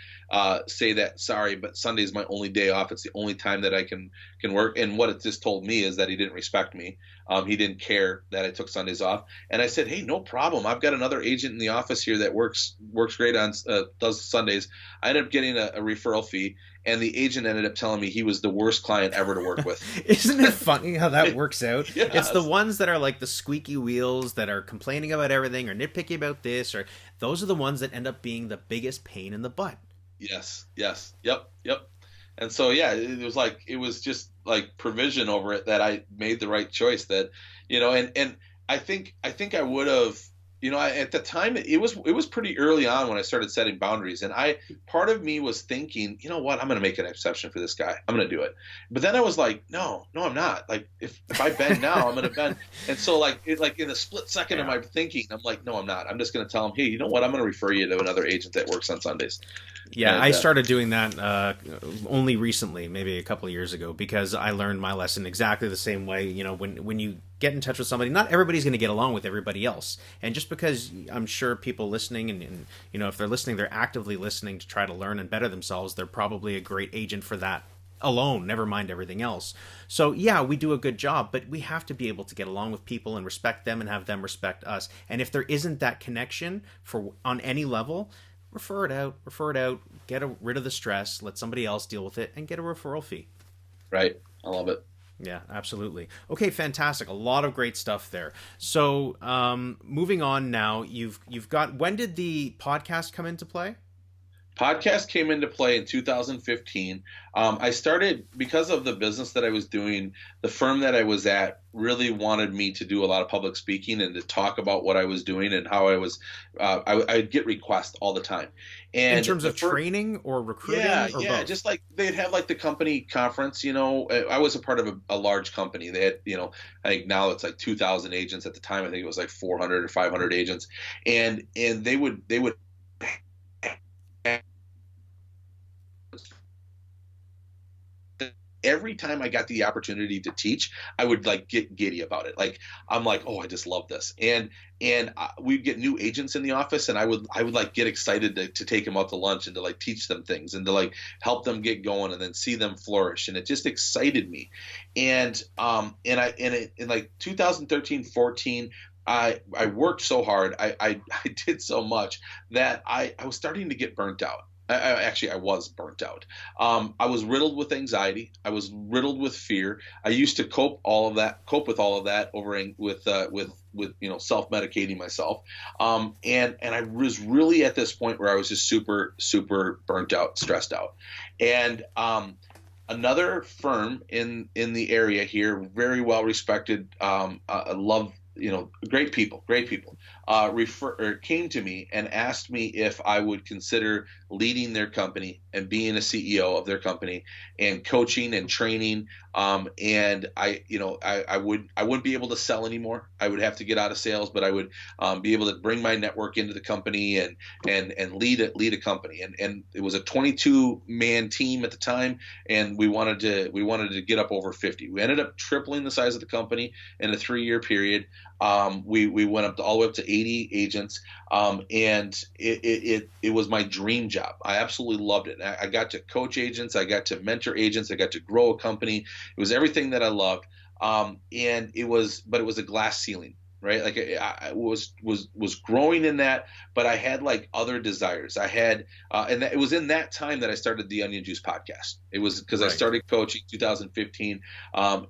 say that, sorry, but Sunday is my only day off. It's the only time that I can work. And what it just told me is that he didn't respect me. He didn't care that I took Sundays off. And I said, hey, no problem. I've got another agent in the office here that works great on does Sundays. I ended up getting a referral fee. And the agent ended up telling me he was the worst client ever to work with. Isn't it funny how that works out? Yes. It's the ones that are like the squeaky wheels that are complaining about everything or nitpicky about this, or those are the ones that end up being the biggest pain in the butt. Yes. Yep. And so, yeah, it was just like provision over it that I made the right choice that, and I think I would have, at the time it was pretty early on when I started setting boundaries, and part of me was thinking, you know what, I'm going to make an exception for this guy. I'm going to do it. But then I was like, no, I'm not. Like if I bend now, I'm going to bend. And so like in a split second of my thinking, I'm like, no, I'm not. I'm just going to tell him, hey, you know what? I'm going to refer you to another agent that works on Sundays. Yeah, and I started doing that only recently, maybe a couple of years ago, because I learned my lesson exactly the same way. When you get in touch with somebody, not everybody's going to get along with everybody else. And just because I'm sure people listening, and if they're listening, they're actively listening to try to learn and better themselves, they're probably a great agent for that alone, never mind everything else. So yeah, we do a good job, but we have to be able to get along with people and respect them and have them respect us. And if there isn't that connection on any level, refer it out, get rid of the stress, let somebody else deal with it, and get a referral fee. Right. I love it. Yeah, absolutely. Okay, fantastic. A lot of great stuff there. So moving on now, you've got, when did the podcast come into play? Podcast came into play in 2015. I started, because of the business that I was doing, the firm that I was at really wanted me to do a lot of public speaking and to talk about what I was doing and how I was, I'd get requests all the time. And in terms of training or recruiting? Yeah, or yeah. both? Just like they'd have like the company conference, I was a part of a large company. They had, I think now it's like 2,000 agents. At the time, I think it was like 400 or 500 agents. And they would every time I got the opportunity to teach, I would like get giddy about it. Like I'm like, oh, I just love this. And we'd get new agents in the office, and I would like get excited to take them out to lunch and to like teach them things and to like help them get going and then see them flourish. And it just excited me. And in like 2013, 14. I worked so hard. I did so much that I was starting to get burnt out. I was burnt out. I was riddled with anxiety. I was riddled with fear. I used to cope with all of that with self-medicating myself. And I was really at this point where I was just super, super burnt out, stressed out. And another firm in the area here, very well respected, I love, great people, came to me and asked me if I would consider leading their company and being a CEO of their company and coaching and training. And I wouldn't be able to sell anymore. I would have to get out of sales, but I would be able to bring my network into the company and lead a company. And it was a 22-man team at the time, and we wanted to get up over 50. We ended up tripling the size of the company in a 3-year period. We went up all the way up to 80 agents, and it was my dream job. I absolutely loved it. I got to coach agents, I got to mentor agents, I got to grow a company. It was everything that I loved, but it was a glass ceiling. Right, like I was growing in that, but I had like other desires. I had, and it was in that time that I started the Onion Juice podcast. It was because I started coaching 2015,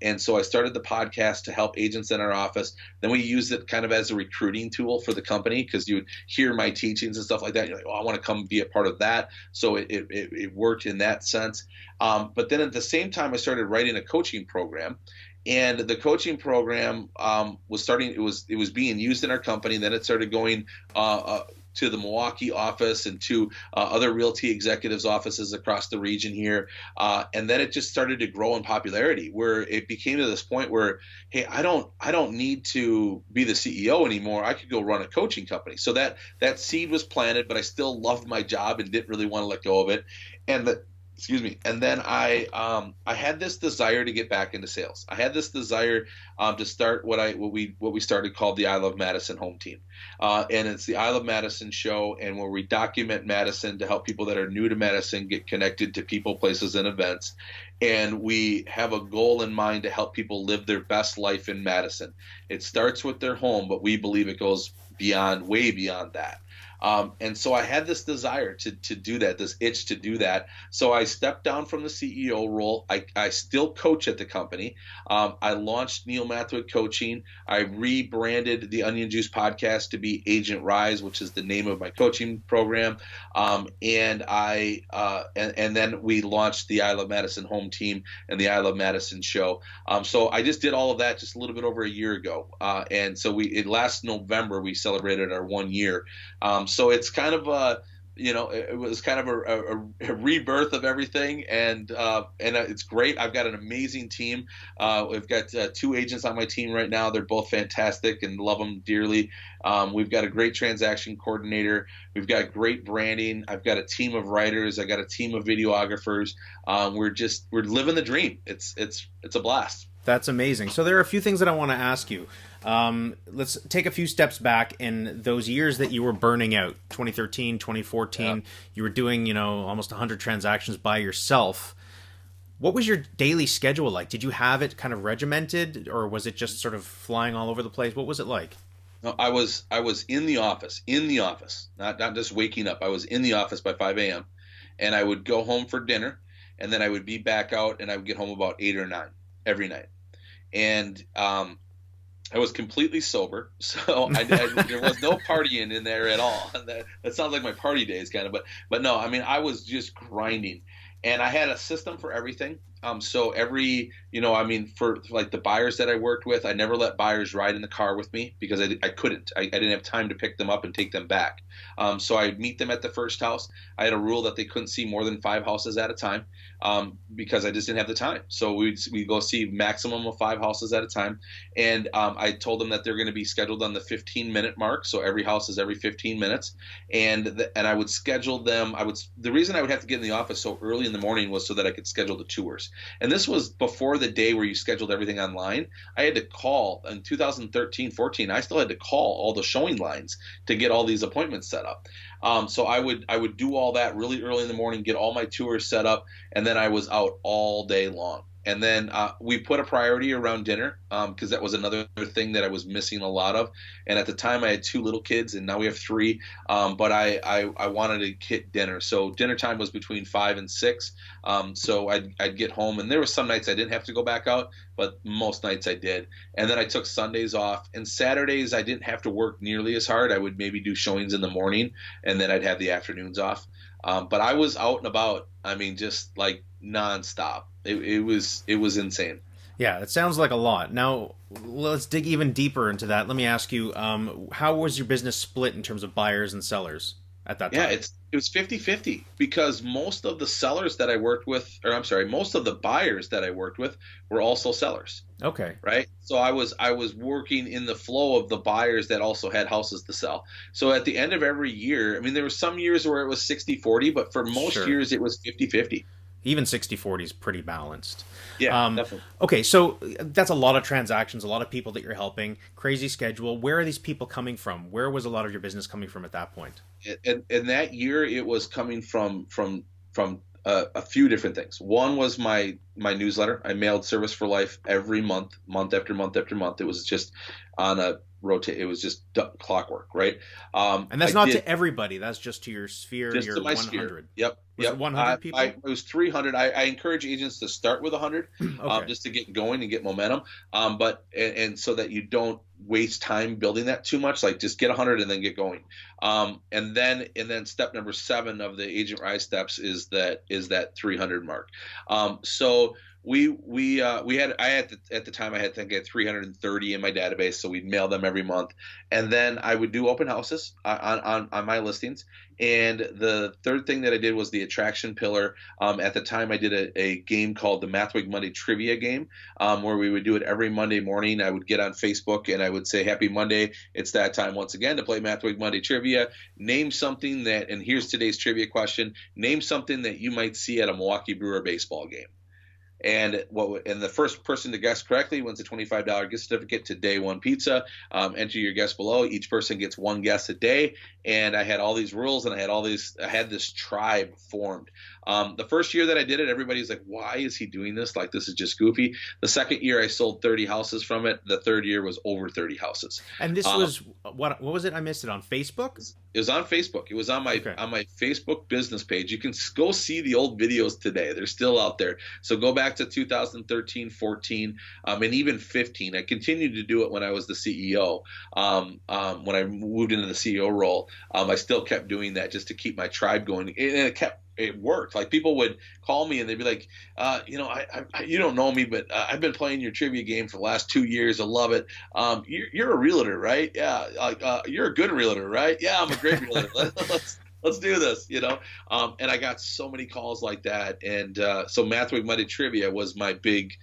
and so I started the podcast to help agents in our office. Then we used it kind of as a recruiting tool for the company, because you would hear my teachings and stuff like that. You're like, oh, I want to come be a part of that. So it worked in that sense. But then at the same time, I started writing a coaching program. And the coaching program was starting. It was being used in our company. Then it started going to the Milwaukee office and to other realty executives' offices across the region here. And then it just started to grow in popularity, where it became to this point where, hey, I don't need to be the CEO anymore. I could go run a coaching company. So that seed was planted, but I still loved my job and didn't really want to let go of it. Excuse me. And then I had this desire to get back into sales. I had this desire to start what we started called the I Love Madison Home Team, and it's the I Love Madison show, and where we document Madison to help people that are new to Madison get connected to people, places, and events. And we have a goal in mind to help people live their best life in Madison. It starts with their home, but we believe it goes beyond, way beyond that. And so I had this desire to do that, this itch to do that. So I stepped down from the CEO role. I still coach at the company. I launched Neil Mathweg Coaching. I rebranded the Onion Juice podcast to be Agent Rise, which is the name of my coaching program. And then we launched the I Love Madison Home Team and the I Love Madison show. So I just did all of that just a little bit over a year ago. And so last November, we celebrated our 1 year. So it's kind of it was kind of a rebirth of everything, and it's great. I've got an amazing team. We've got 2 agents on my team right now. They're both fantastic and love them dearly. We've got a great transaction coordinator. We've got great branding. I've got a team of writers. I got a team of videographers. We're living the dream. It's a blast. That's amazing. So there are a few things that I want to ask you. Let's take a few steps back in those years that you were burning out, 2013, 2014. Yeah. You were doing, almost 100 transactions by yourself. What was your daily schedule like? Did you have it kind of regimented, or was it just sort of flying all over the place? What was it like? No, I was in the office, not just waking up. I was in the office by 5 a.m. and I would go home for dinner, and then I would be back out, and I would get home about 8 or 9 every night. And I was completely sober, so there was no partying in there at all. That sounds like my party days, kind of, but no, I mean, I was just grinding, and I had a system for everything. So for like the buyers that I worked with, I never let buyers ride in the car with me because I couldn't. I didn't have time to pick them up and take them back. So I'd meet them at the first house. I had a rule that they couldn't see more than 5 houses at a time because I just didn't have the time. So we'd go see maximum of 5 houses at a time. And I told them that they're going to be scheduled on the 15-minute mark. So every house is every 15 minutes. And I would schedule them. The reason I would have to get in the office so early in the morning was so that I could schedule the tours. And this was before the day where you scheduled everything online. I had to call in 2013, 14. I still had to call all the showing lines to get all these appointments set up. So I would do all that really early in the morning, get all my tours set up, and then I was out all day long. And then we put a priority around dinner because that was another thing that I was missing a lot of. And at the time, I had 2 little kids, and now we have 3. But I wanted to hit dinner. So dinner time was between 5 and 6. So I'd get home, and there were some nights I didn't have to go back out, but most nights I did. And then I took Sundays off. And Saturdays, I didn't have to work nearly as hard. I would maybe do showings in the morning, and then I'd have the afternoons off. But I was out and about, just like nonstop. It was insane. Yeah, it sounds like a lot. Now, let's dig even deeper into that. Let me ask you, how was your business split in terms of buyers and sellers at that time? Yeah, it was 50-50 because most of the sellers that I worked with, most of the buyers that I worked with were also sellers. Okay. Right? So I was working in the flow of the buyers that also had houses to sell. So at the end of every year, there were some years where it was 60-40, but for most years it was 50-50. Even 60-40 is pretty balanced. Yeah, definitely. Okay, so that's a lot of transactions, a lot of people that you're helping, crazy schedule. Where are these people coming from? Where was a lot of your business coming from at that point? In that year, it was coming from a few different things. One was my newsletter. I mailed Service for Life every month after month after month. It was just on a rotate. It was just clockwork, right? And that's not to everybody. That's just to your sphere. Just your to my 100. sphere. Yep. Was it 100 people? It was 300. I encourage agents to start with 100, just to get going and get momentum. But so that you don't waste time building that too much. Like just get 100 and then get going. And then step number 7 of the Agent Rise steps is that 300 mark. So we had I had at the time I had, I think I had 330 in my database, so we'd mail them every month, and then I would do open houses on my listings. And the third thing that I did was the attraction pillar. At the time, I did a game called the Mathweg Monday Trivia Game, where we would do it every Monday morning. I would get on Facebook and I would say, "Happy Monday! It's that time once again to play Mathweg Monday Trivia. Name something that," and here's today's trivia question: name something that you might see at a Milwaukee Brewer baseball game. And the first person to guess correctly wins a $25 gift certificate to Day One Pizza. Enter your guess below. Each person gets one guess a day. And I had all these rules, and I had this tribe formed. The first year that I did it, everybody's like, "Why is he doing this? Like, this is just goofy." The second year, I sold 30 houses from it. The third year was over 30 houses. And this was what was it? I missed it on Facebook. It was on Facebook. It was on my Facebook business page. You can go see the old videos today. They're still out there. So go back to 2013, 14, and even 15. I continued to do it when I was the CEO. When I moved into the CEO role, I still kept doing that just to keep my tribe going, and it worked. Like, people would call me and they'd be like, you don't know me, but I've been playing your trivia game for the last 2 years. I love it. You're a realtor, right? Yeah. You're a good realtor, right? Yeah, I'm a great realtor. Let's do this, and I got so many calls like that. And so Mathweg Monday Trivia was my big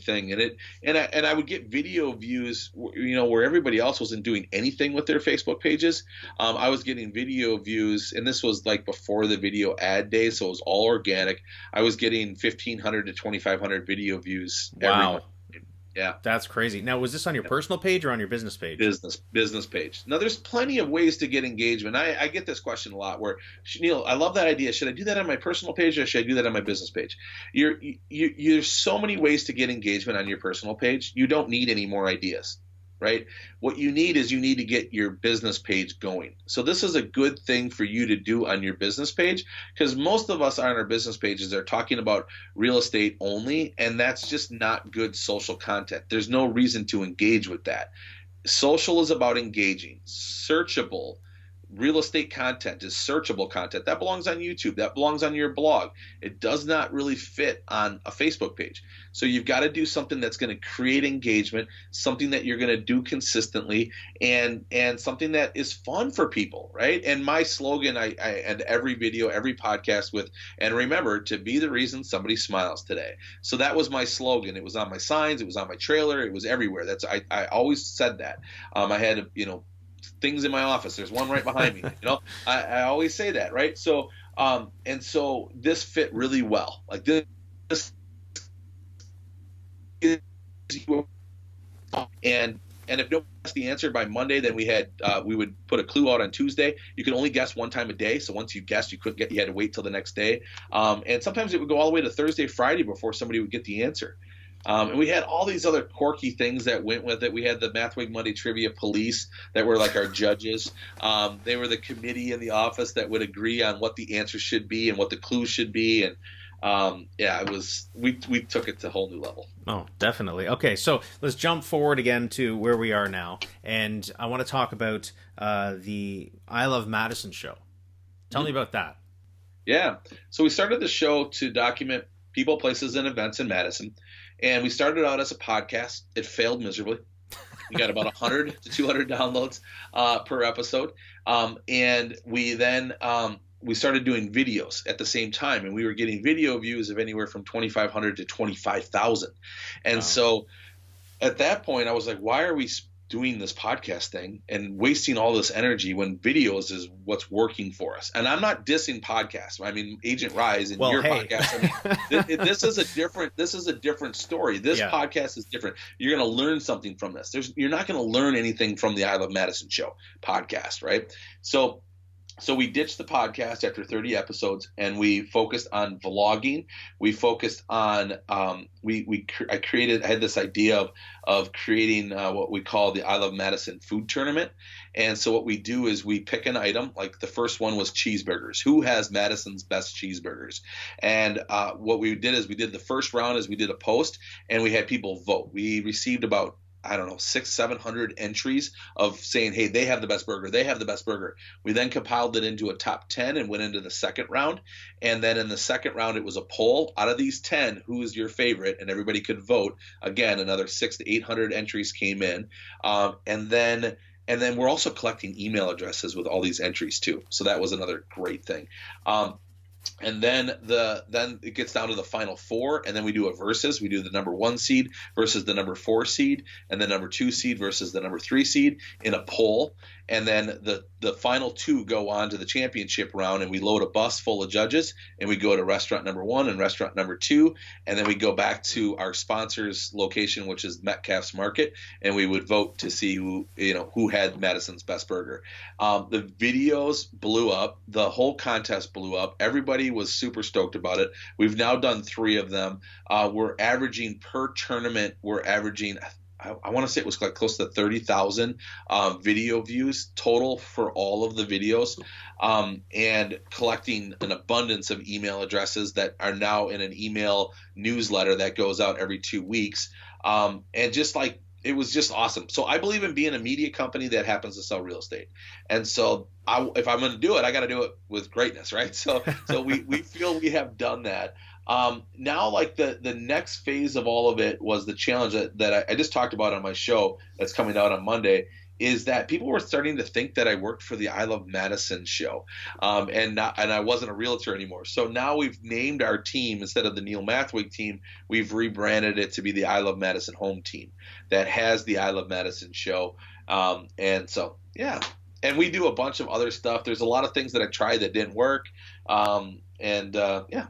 thing. And I would get video views, where everybody else wasn't doing anything with their Facebook pages. I was getting video views, and this was like before the video ad days, so it was all organic. I was getting 1,500 to 2,500 video views every month. Yeah. That's crazy. Now, was this on your personal page or on your business page? Business page. Now, there's plenty of ways to get engagement. I get this question a lot where, "Neil, I love that idea. Should I do that on my personal page or should I do that on my business page?" There's so many ways to get engagement on your personal page. You don't need any more ideas, right? What you need to get your business page going. So this is a good thing for you to do on your business page, because most of us on our business pages are talking about real estate only, and that's just not good social content. There's no reason to engage with that. Social is about engaging. Searchable real estate content is searchable content. That belongs on YouTube. That belongs on your blog. It does not really fit on a Facebook page. So you've got to do something that's going to create engagement, something that you're going to do consistently, and something that is fun for people, right? And my slogan, I end every video, every podcast with, "And remember to be the reason somebody smiles today." So that was my slogan. It was on my signs. It was on my trailer. It was everywhere. I always said that. I had, things in my office. There's one right behind me. I always say that, right? So, and so this fit really well. Like this is, and if nobody has the answer by Monday, then we would put a clue out on Tuesday. You could only guess one time a day. So once you guessed, you had to wait till the next day. And sometimes it would go all the way to Thursday, Friday before somebody would get the answer. And we had all these other quirky things that went with it. We had the Mathweg Monday Trivia Police that were like our judges. They were the committee in the office that would agree on what the answer should be and what the clues should be. And it was we took it to a whole new level. Oh, definitely. Okay, so let's jump forward again to where we are now, and I want to talk about the I Love Madison show. Tell me about that. Yeah, so we started the show to document people, places, and events in Madison. And we started out as a podcast. It failed miserably. We got about 100 to 200 downloads per episode. And we then we started doing videos at the same time. And we were getting video views of anywhere from 2,500 to 25,000. And so at that point, I was like, why are we doing this podcast thing and wasting all this energy when videos is what's working for us? And I'm not dissing podcasts. I mean, Agent Rise and your podcast. I mean, this is a different story. This podcast is different. You're going to learn something from this. You're not going to learn anything from the I Love Madison show podcast, right? So we ditched the podcast after 30 episodes, and we focused on vlogging. We focused on I had this idea of creating what we call the I Love Madison food tournament. And so what we do is we pick an item. Like the first one was cheeseburgers. Who has Madison's best cheeseburgers? And what we did is we did the first round is we did a post, and we had people vote. We received about I don't know, 600-700 entries of saying, hey, they have the best burger. They have the best burger. We then compiled it into a top 10 and went into the second round. And then in the second round, it was a poll. Out of these 10, who is your favorite? And everybody could vote. Again, another 600 to 800 entries came in. And then we're also collecting email addresses with all these entries too. So that was another great thing. And then it gets down to the final four, and then we do a versus. We do the number 1 seed versus the number 4 seed, and the number 2 seed versus the number 3 seed in a poll. And then the final 2 go on to the championship round, and we load a bus full of judges, and we go to restaurant number 1 and restaurant number 2, and then we go back to our sponsor's location, which is Metcalf's Market, and we would vote to see who had Madison's best burger. The videos blew up. The whole contest blew up. Everybody was super stoked about it. We've now done 3 of them. We're averaging per tournament. I want to say it was like close to 30,000 video views total for all of the videos, and collecting an abundance of email addresses that are now in an email newsletter that goes out every 2 weeks. And just like, it was just awesome. So I believe in being a media company that happens to sell real estate. And so if I'm going to do it, I got to do it with greatness, right? So we feel we have done that. Now, like the next phase of all of it was the challenge that I just talked about on my show that's coming out on Monday, is that people were starting to think that I worked for the I Love Madison show, and I wasn't a realtor anymore. So now we've named our team, instead of the Neil Mathweg team, we've rebranded it to be the I Love Madison home team that has the I Love Madison show. And so, yeah. And we do a bunch of other stuff. There's a lot of things that I tried that didn't work. Yeah.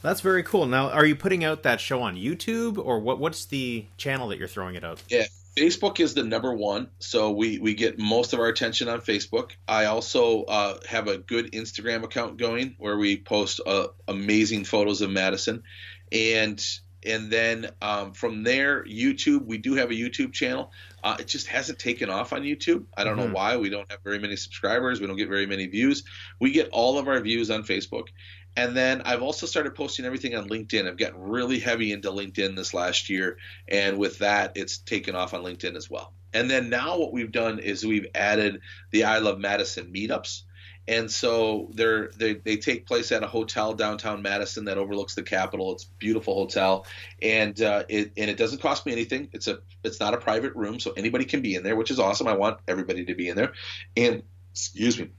That's very cool. Now, are you putting out that show on YouTube, or what's the channel that you're throwing it out? Yeah, Facebook is the number 1. So we get most of our attention on Facebook. I also have a good Instagram account going where we post amazing photos of Madison. And then from there, YouTube, we do have a YouTube channel. It just hasn't taken off on YouTube. I don't know why. We don't have very many subscribers. We don't get very many views. We get all of our views on Facebook. And then I've also started posting everything on LinkedIn. I've gotten really heavy into LinkedIn this last year. And with that, it's taken off on LinkedIn as well. And then now what we've done is we've added the I Love Madison meetups. And so they take place at a hotel downtown Madison that overlooks the Capitol. It's a beautiful hotel, and it doesn't cost me anything. It's not a private room, so anybody can be in there, which is awesome. I want everybody to be in there. And excuse me.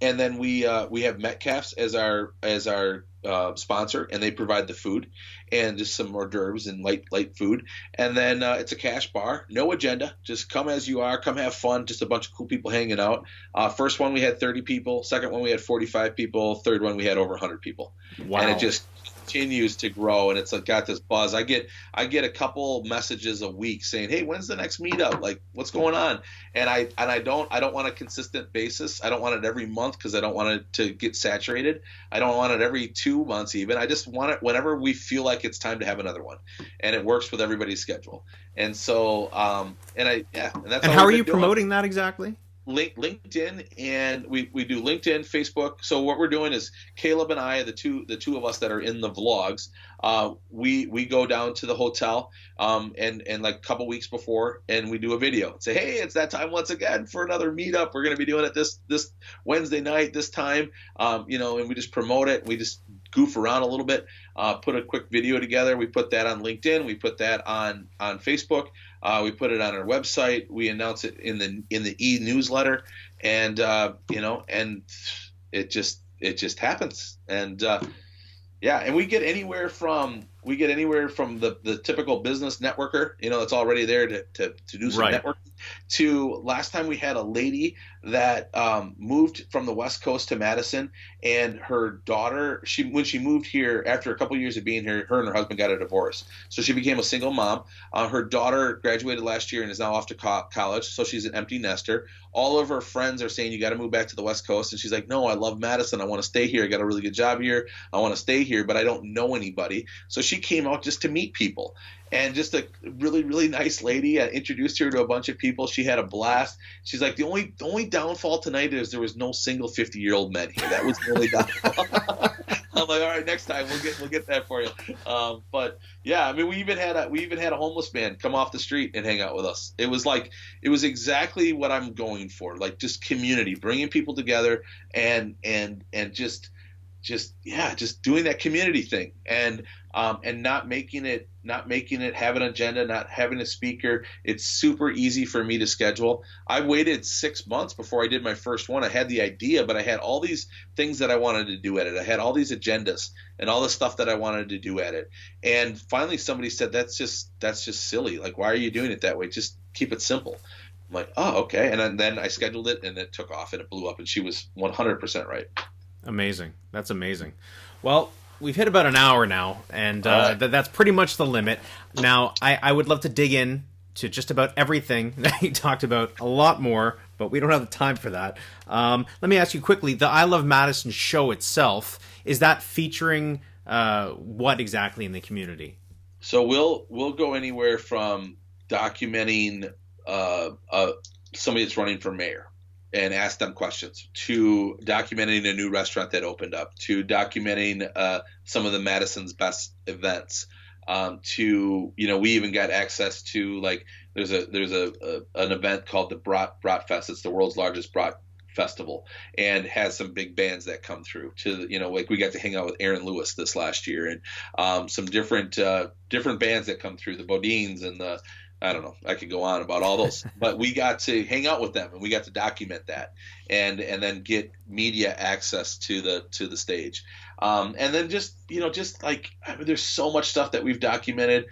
And then we have Metcalf's as our sponsor, and they provide the food and just some hors d'oeuvres and light food. And then it's a cash bar, no agenda, just come as you are, come have fun, just a bunch of cool people hanging out. First one we had 30 people, second one we had 45 people, third one we had over 100 people. Wow. And it just continues to grow, and it's got this buzz. I get a couple messages a week saying, "Hey, when's the next meetup? Like, what's going on?" And I don't want a consistent basis. I don't want it every month because I don't want it to get saturated. I don't want it every 2 months even. I just want it whenever we feel like it's time to have another one, and it works with everybody's schedule. And so and that's. And how are you promoting that exactly? LinkedIn, and we do LinkedIn, Facebook. So what we're doing is Caleb and I, the two of us that are in the vlogs, we go down to the hotel and like a couple weeks before, and we do a video and say, hey, it's that time once again for another meetup. We're going to be doing it this Wednesday night, this time, and we just promote it. We just goof around a little bit, put a quick video together. We put that on LinkedIn. We put that on Facebook. We put it on our website. We announce it in the e-newsletter, and and it just happens. And and we get anywhere from the typical business networker, that's already there to do some networking, to last time we had a lady that moved from the West Coast to Madison, and her daughter, when she moved here after a couple of years of being here, her and her husband got a divorce, so she became a single mom. Her daughter graduated last year and is now off to college, so she's an empty nester. All of her friends are saying, you got to move back to the West Coast, and she's like, no, I love Madison, I want to stay here, I got a really good job here, I want to stay here, but I don't know anybody. So she came out just to meet people, and just a really, really nice lady. I introduced her to a bunch of people. She had a blast. She's like, the only downfall tonight is there was no single 50-year-old men here. That was the only downfall. I'm like, all right, next time we'll get that for you. But yeah, I mean, we even had a homeless man come off the street and hang out with us. It was exactly what I'm going for, like just community, bringing people together and just doing that community thing and not making it have an agenda, not having a speaker. It's super easy for me to schedule. I waited 6 months before I did my first one. I had the idea, but I had all these things that I wanted to do at it. I had all these agendas and all the stuff that I wanted to do at it. And finally somebody said, that's just silly. Like, why are you doing it that way? Just keep it simple. I'm like, oh, okay. And then I scheduled it and it took off and it blew up, and she was 100% right. Amazing. That's amazing. Well, we've hit about an hour now, and that's pretty much the limit. Now, I would love to dig in to just about everything that you talked about, a lot more, but we don't have the time for that. Let me ask you quickly, the I Love Madison show itself, is that featuring what exactly in the community? So we'll go anywhere from documenting somebody that's running for mayor and ask them questions, to documenting a new restaurant that opened up, to documenting some of the Madison's best events, to, we even got access to, like, there's an event called the Brat Fest. It's the world's largest brat festival, and has some big bands that come through to, like we got to hang out with Aaron Lewis this last year, and some different bands that come through, the Bodines and I don't know, I could go on about all those, but we got to hang out with them and we got to document that and then get media access to the stage. And then just like, I mean, there's so much stuff that we've documented.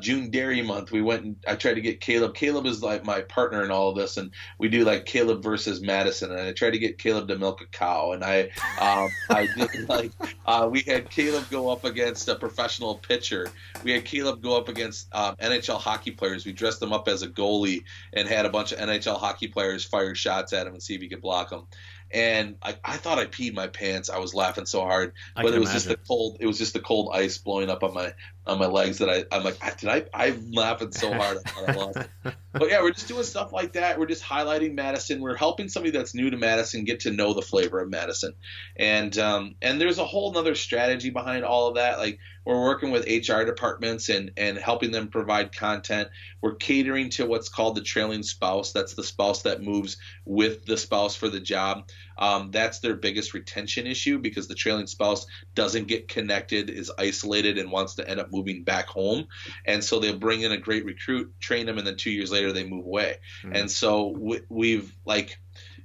June Dairy Month, we went and I tried to get Caleb. Caleb is like my partner in all of this, and we do like Caleb versus Madison, and I tried to get Caleb to milk a cow, and I did like we had Caleb go up against a professional pitcher. We had Caleb go up against NHL hockey players. We dressed them up as a goalie and had a bunch of NHL hockey players fire shots at him and see if he could block them. And I thought I peed my pants. I was laughing so hard, but it was just the cold. It was just the cold ice blowing up on my legs that I'm like, I'm laughing so hard I thought I lost it. But yeah, we're just doing stuff like that. We're just highlighting Madison. We're helping somebody that's new to Madison get to know the flavor of Madison. And there's a whole nother strategy behind all of that. Like, we're working with HR departments and helping them provide content. We're catering to what's called the trailing spouse. That's the spouse that moves with the spouse for the job. That's their biggest retention issue, because the trailing spouse doesn't get connected, is isolated, and wants to end up moving back home. And so they'll bring in a great recruit, train them, and then 2 years later they move away. Mm-hmm. And so we've like,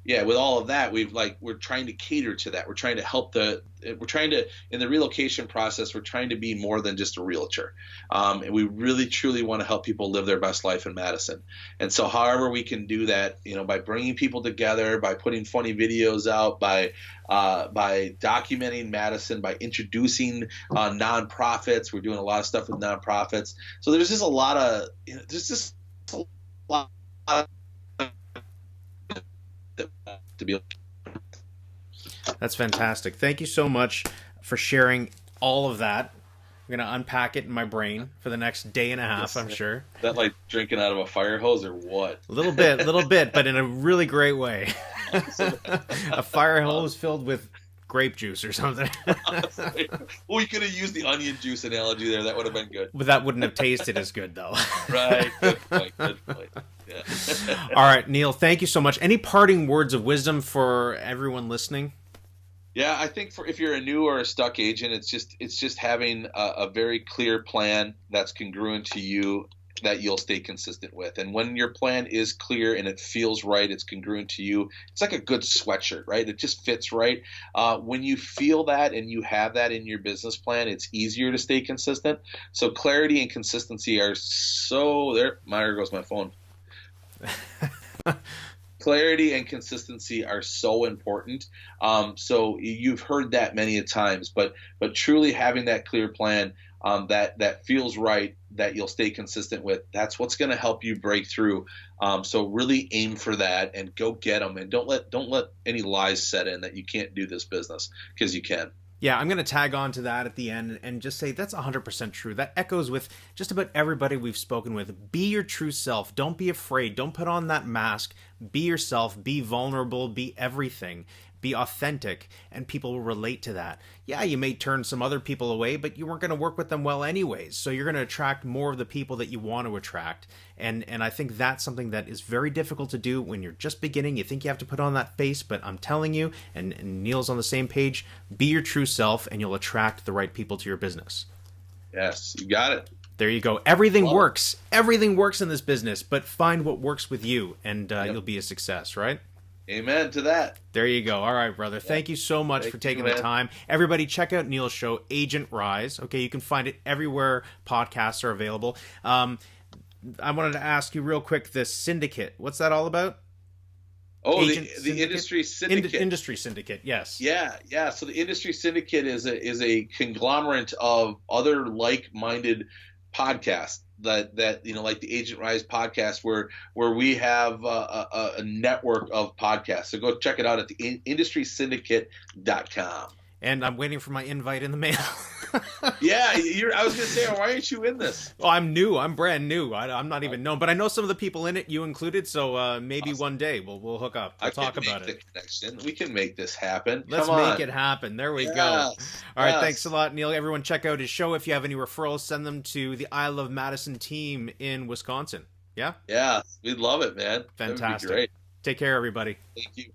yeah, with all of that, we're trying to cater to that. We're trying to help in the relocation process, we're trying to be more than just a realtor. And we really, truly want to help people live their best life in Madison. And so however we can do that, by bringing people together, by putting funny videos out, by documenting Madison, by introducing nonprofits. We're doing a lot of stuff with nonprofits. So there's just a lot of, to be. That's fantastic. Thank you so much for sharing all of that. I'm going to unpack it in my brain for the next day and a half, I'm sure. Is that like drinking out of a fire hose or what? A little bit, but in a really great way. A fire hose filled with grape juice or something. Well, you could have used the onion juice analogy there. That would have been good. But that wouldn't have tasted as good, though. Right. Good point. Yeah. All right, Neil, thank you so much. Any parting words of wisdom for everyone listening? Yeah, I think if you're a new or a stuck agent, it's just having a very clear plan that's congruent to you, that you'll stay consistent with. And when your plan is clear and it feels right, it's congruent to you, it's like a good sweatshirt, right? It just fits right. When you feel that and you have that in your business plan, it's easier to stay consistent. So clarity and consistency are there goes my phone. Clarity and consistency are so important. So you've heard that many a times, but truly having that clear plan that feels right, that you'll stay consistent with, that's what's going to help you break through. So really aim for that and go get them, and don't let any lies set in that you can't do this business, because you can. Yeah, I'm going to tag on to that at the end and just say that's 100% true. That echoes with just about everybody we've spoken with. Be your true self. Don't be afraid. Don't put on that mask. Be yourself, be vulnerable, be everything. Be authentic, and people will relate to that. Yeah, you may turn some other people away, but you weren't going to work with them well anyways. So you're going to attract more of the people that you want to attract. And I think that's something that is very difficult to do when you're just beginning. You think you have to put on that face, but I'm telling you, and Neil's on the same page, be your true self and you'll attract the right people to your business. Yes, you got it. There you go. Everything works. Everything works in this business, but find what works with you, and you'll be a success, right? Amen to that. There you go. All right, brother. Thank you so much for taking the time. Everybody, check out Neil's show, Agent Rise. Okay, you can find it everywhere podcasts are available. I wanted to ask you real quick, this syndicate. What's that all about? Oh, the industry syndicate. Industry syndicate, yes. Yeah. So the industry syndicate is a conglomerate of other like-minded podcasts that like the Agent Rise podcast, where we have a network of podcasts. So go check it out at the industrysyndicate.com. And I'm waiting for my invite in the mail. Yeah, I was going to say, why aren't you in this? Well, I'm new. I'm brand new. I'm not even known, but I know some of the people in it, you included. So maybe one day we'll hook up. We'll talk about it. Connection. We can make this happen. Let's make it happen. There we go. All right. Thanks a lot, Neil. Everyone, check out his show. If you have any referrals, send them to the I Love Madison team in Wisconsin. Yeah. Yeah, we'd love it, man. Fantastic. That'd be great. Take care, everybody. Thank you.